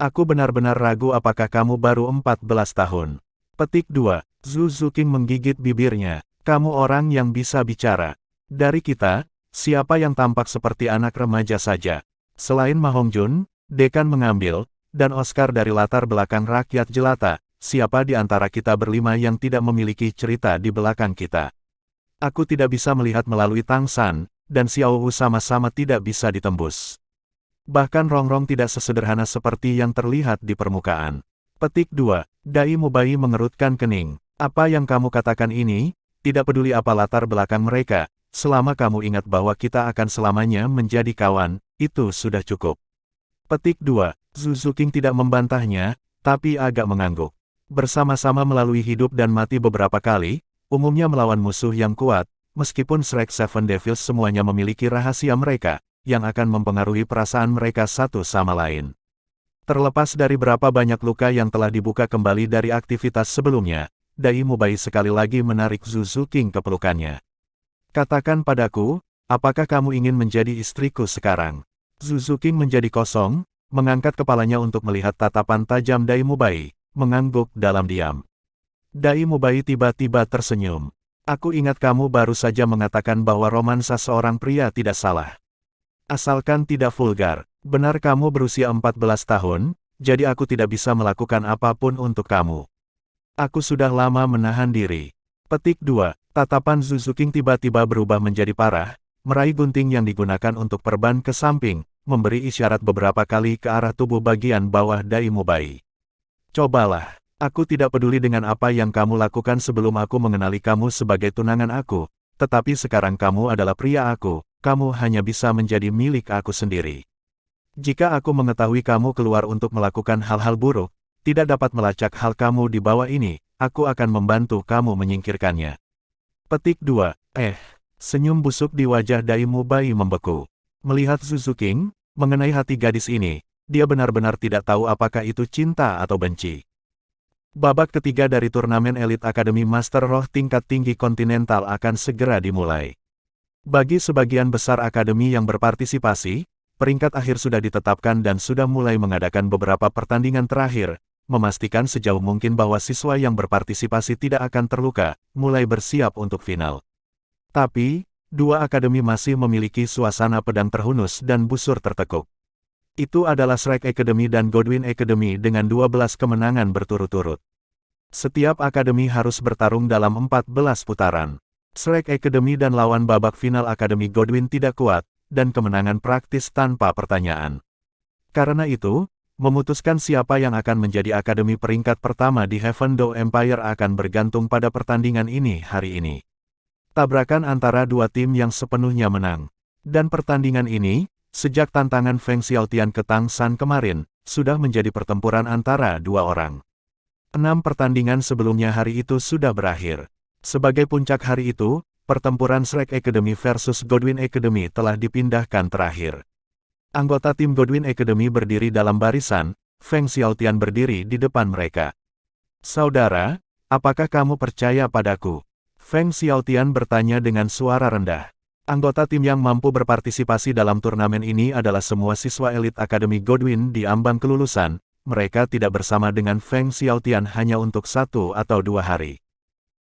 Aku benar-benar ragu apakah kamu baru 14 tahun. Petik 2. Zhu Zuqing menggigit bibirnya. Kamu orang yang bisa bicara. Dari kita, siapa yang tampak seperti anak remaja saja? Selain Ma Hongjun, dekan mengambil, dan Oscar dari latar belakang rakyat jelata, siapa di antara kita berlima yang tidak memiliki cerita di belakang kita? Aku tidak bisa melihat melalui Tang San, dan Xiao Wu sama-sama tidak bisa ditembus. Bahkan Rongrong tidak sesederhana seperti yang terlihat di permukaan. Petik 2. Dai Mubai mengerutkan kening. Apa yang kamu katakan ini, tidak peduli apa latar belakang mereka, selama kamu ingat bahwa kita akan selamanya menjadi kawan, itu sudah cukup. Petik 2. Zhu Zuqing tidak membantahnya, tapi agak mengangguk. Bersama-sama melalui hidup dan mati beberapa kali, umumnya melawan musuh yang kuat, meskipun Shrek Seven Devils semuanya memiliki rahasia mereka, yang akan mempengaruhi perasaan mereka satu sama lain. Terlepas dari berapa banyak luka yang telah dibuka kembali dari aktivitas sebelumnya, Dai Mubai sekali lagi menarik Zhu Zuqing ke pelukannya. Katakan padaku, apakah kamu ingin menjadi istriku sekarang? Zhu Zuqing menjadi kosong, mengangkat kepalanya untuk melihat tatapan tajam Dai Mubai, mengangguk dalam diam. Dai Mubai tiba-tiba tersenyum. Aku ingat kamu baru saja mengatakan bahwa romansa seorang pria tidak salah. Asalkan tidak vulgar. Benar kamu berusia 14 tahun, jadi aku tidak bisa melakukan apapun untuk kamu. Aku sudah lama menahan diri. Petik 2. Tatapan Zhu Zuqing tiba-tiba berubah menjadi parah, meraih gunting yang digunakan untuk perban ke samping, memberi isyarat beberapa kali ke arah tubuh bagian bawah Dai Mubai. Cobalah, aku tidak peduli dengan apa yang kamu lakukan sebelum aku mengenali kamu sebagai tunangan aku, tetapi sekarang kamu adalah pria aku, kamu hanya bisa menjadi milik aku sendiri. Jika aku mengetahui kamu keluar untuk melakukan hal-hal buruk, tidak dapat melacak hal kamu di bawah ini, aku akan membantu kamu menyingkirkannya. Petik 2. Senyum busuk di wajah Dai Mubai membeku. Melihat Zhu Zuqing, mengenai hati gadis ini, dia benar-benar tidak tahu apakah itu cinta atau benci. Babak ketiga dari turnamen elit Akademi Master Roh tingkat tinggi kontinental akan segera dimulai. Bagi sebagian besar akademi yang berpartisipasi, peringkat akhir sudah ditetapkan dan sudah mulai mengadakan beberapa pertandingan terakhir, memastikan sejauh mungkin bahwa siswa yang berpartisipasi tidak akan terluka, mulai bersiap untuk final. Tapi, dua akademi masih memiliki suasana pedang terhunus dan busur tertekuk. Itu adalah Shrek Academy dan Godwin Academy dengan 12 kemenangan berturut-turut. Setiap akademi harus bertarung dalam 14 putaran. Shrek Academy dan lawan babak final Akademi Godwin tidak kuat, dan kemenangan praktis tanpa pertanyaan. Karena itu, memutuskan siapa yang akan menjadi akademi peringkat pertama di Heaven Door Empire akan bergantung pada pertandingan ini hari ini. Tabrakan antara dua tim yang sepenuhnya menang. Dan pertandingan ini, sejak tantangan Feng Xiaotian ke Tang San kemarin, sudah menjadi pertempuran antara dua orang. 6 pertandingan sebelumnya hari itu sudah berakhir. Sebagai puncak hari itu, pertempuran Shrek Academy versus Godwin Academy telah dipindahkan terakhir. Anggota tim Godwin Academy berdiri dalam barisan, Feng Xiaotian berdiri di depan mereka. "Saudara, apakah kamu percaya padaku?" Feng Xiaotian bertanya dengan suara rendah. Anggota tim yang mampu berpartisipasi dalam turnamen ini adalah semua siswa elit Akademi Godwin di ambang kelulusan. Mereka tidak bersama dengan Feng Xiaotian hanya untuk 1 atau 2 hari.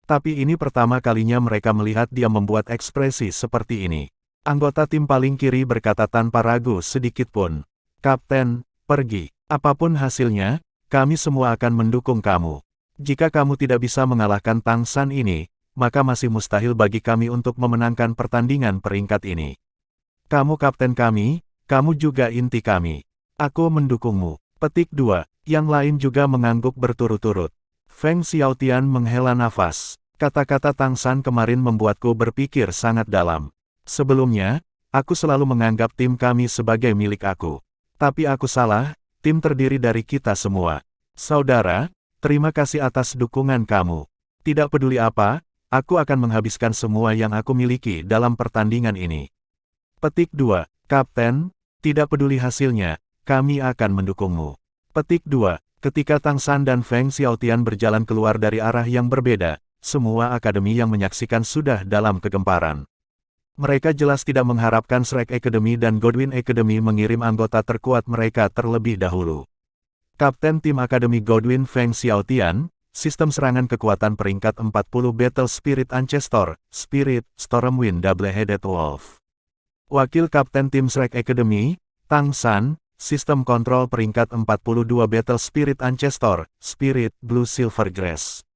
Tapi ini pertama kalinya mereka melihat dia membuat ekspresi seperti ini. Anggota tim paling kiri berkata tanpa ragu sedikit pun, "Kapten, pergi. Apapun hasilnya, kami semua akan mendukung kamu. Jika kamu tidak bisa mengalahkan Tang San ini, maka masih mustahil bagi kami untuk memenangkan pertandingan peringkat ini. Kamu kapten kami, kamu juga inti kami. Aku mendukungmu." Petik 2. Yang lain juga mengangguk berturut-turut. Feng Xiaotian menghela nafas. Kata-kata Tang San kemarin membuatku berpikir sangat dalam. Sebelumnya, aku selalu menganggap tim kami sebagai milik aku. Tapi aku salah, tim terdiri dari kita semua. Saudara, terima kasih atas dukungan kamu. Tidak peduli apa, aku akan menghabiskan semua yang aku miliki dalam pertandingan ini. Petik 2. Kapten, tidak peduli hasilnya, kami akan mendukungmu. Petik 2. Ketika Tang San dan Feng Xiaotian berjalan keluar dari arah yang berbeda, semua akademi yang menyaksikan sudah dalam kegemparan. Mereka jelas tidak mengharapkan Shrek Academy dan Godwin Academy mengirim anggota terkuat mereka terlebih dahulu. Kapten tim Akademi Godwin Feng Xiaotian, sistem serangan kekuatan peringkat 40 Battle Spirit Ancestor, Spirit, Stormwind Double-Headed Wolf. Wakil Kapten tim Shrek Academy, Tang San, sistem kontrol peringkat 42 Battle Spirit Ancestor, Spirit, Blue Silver Grass.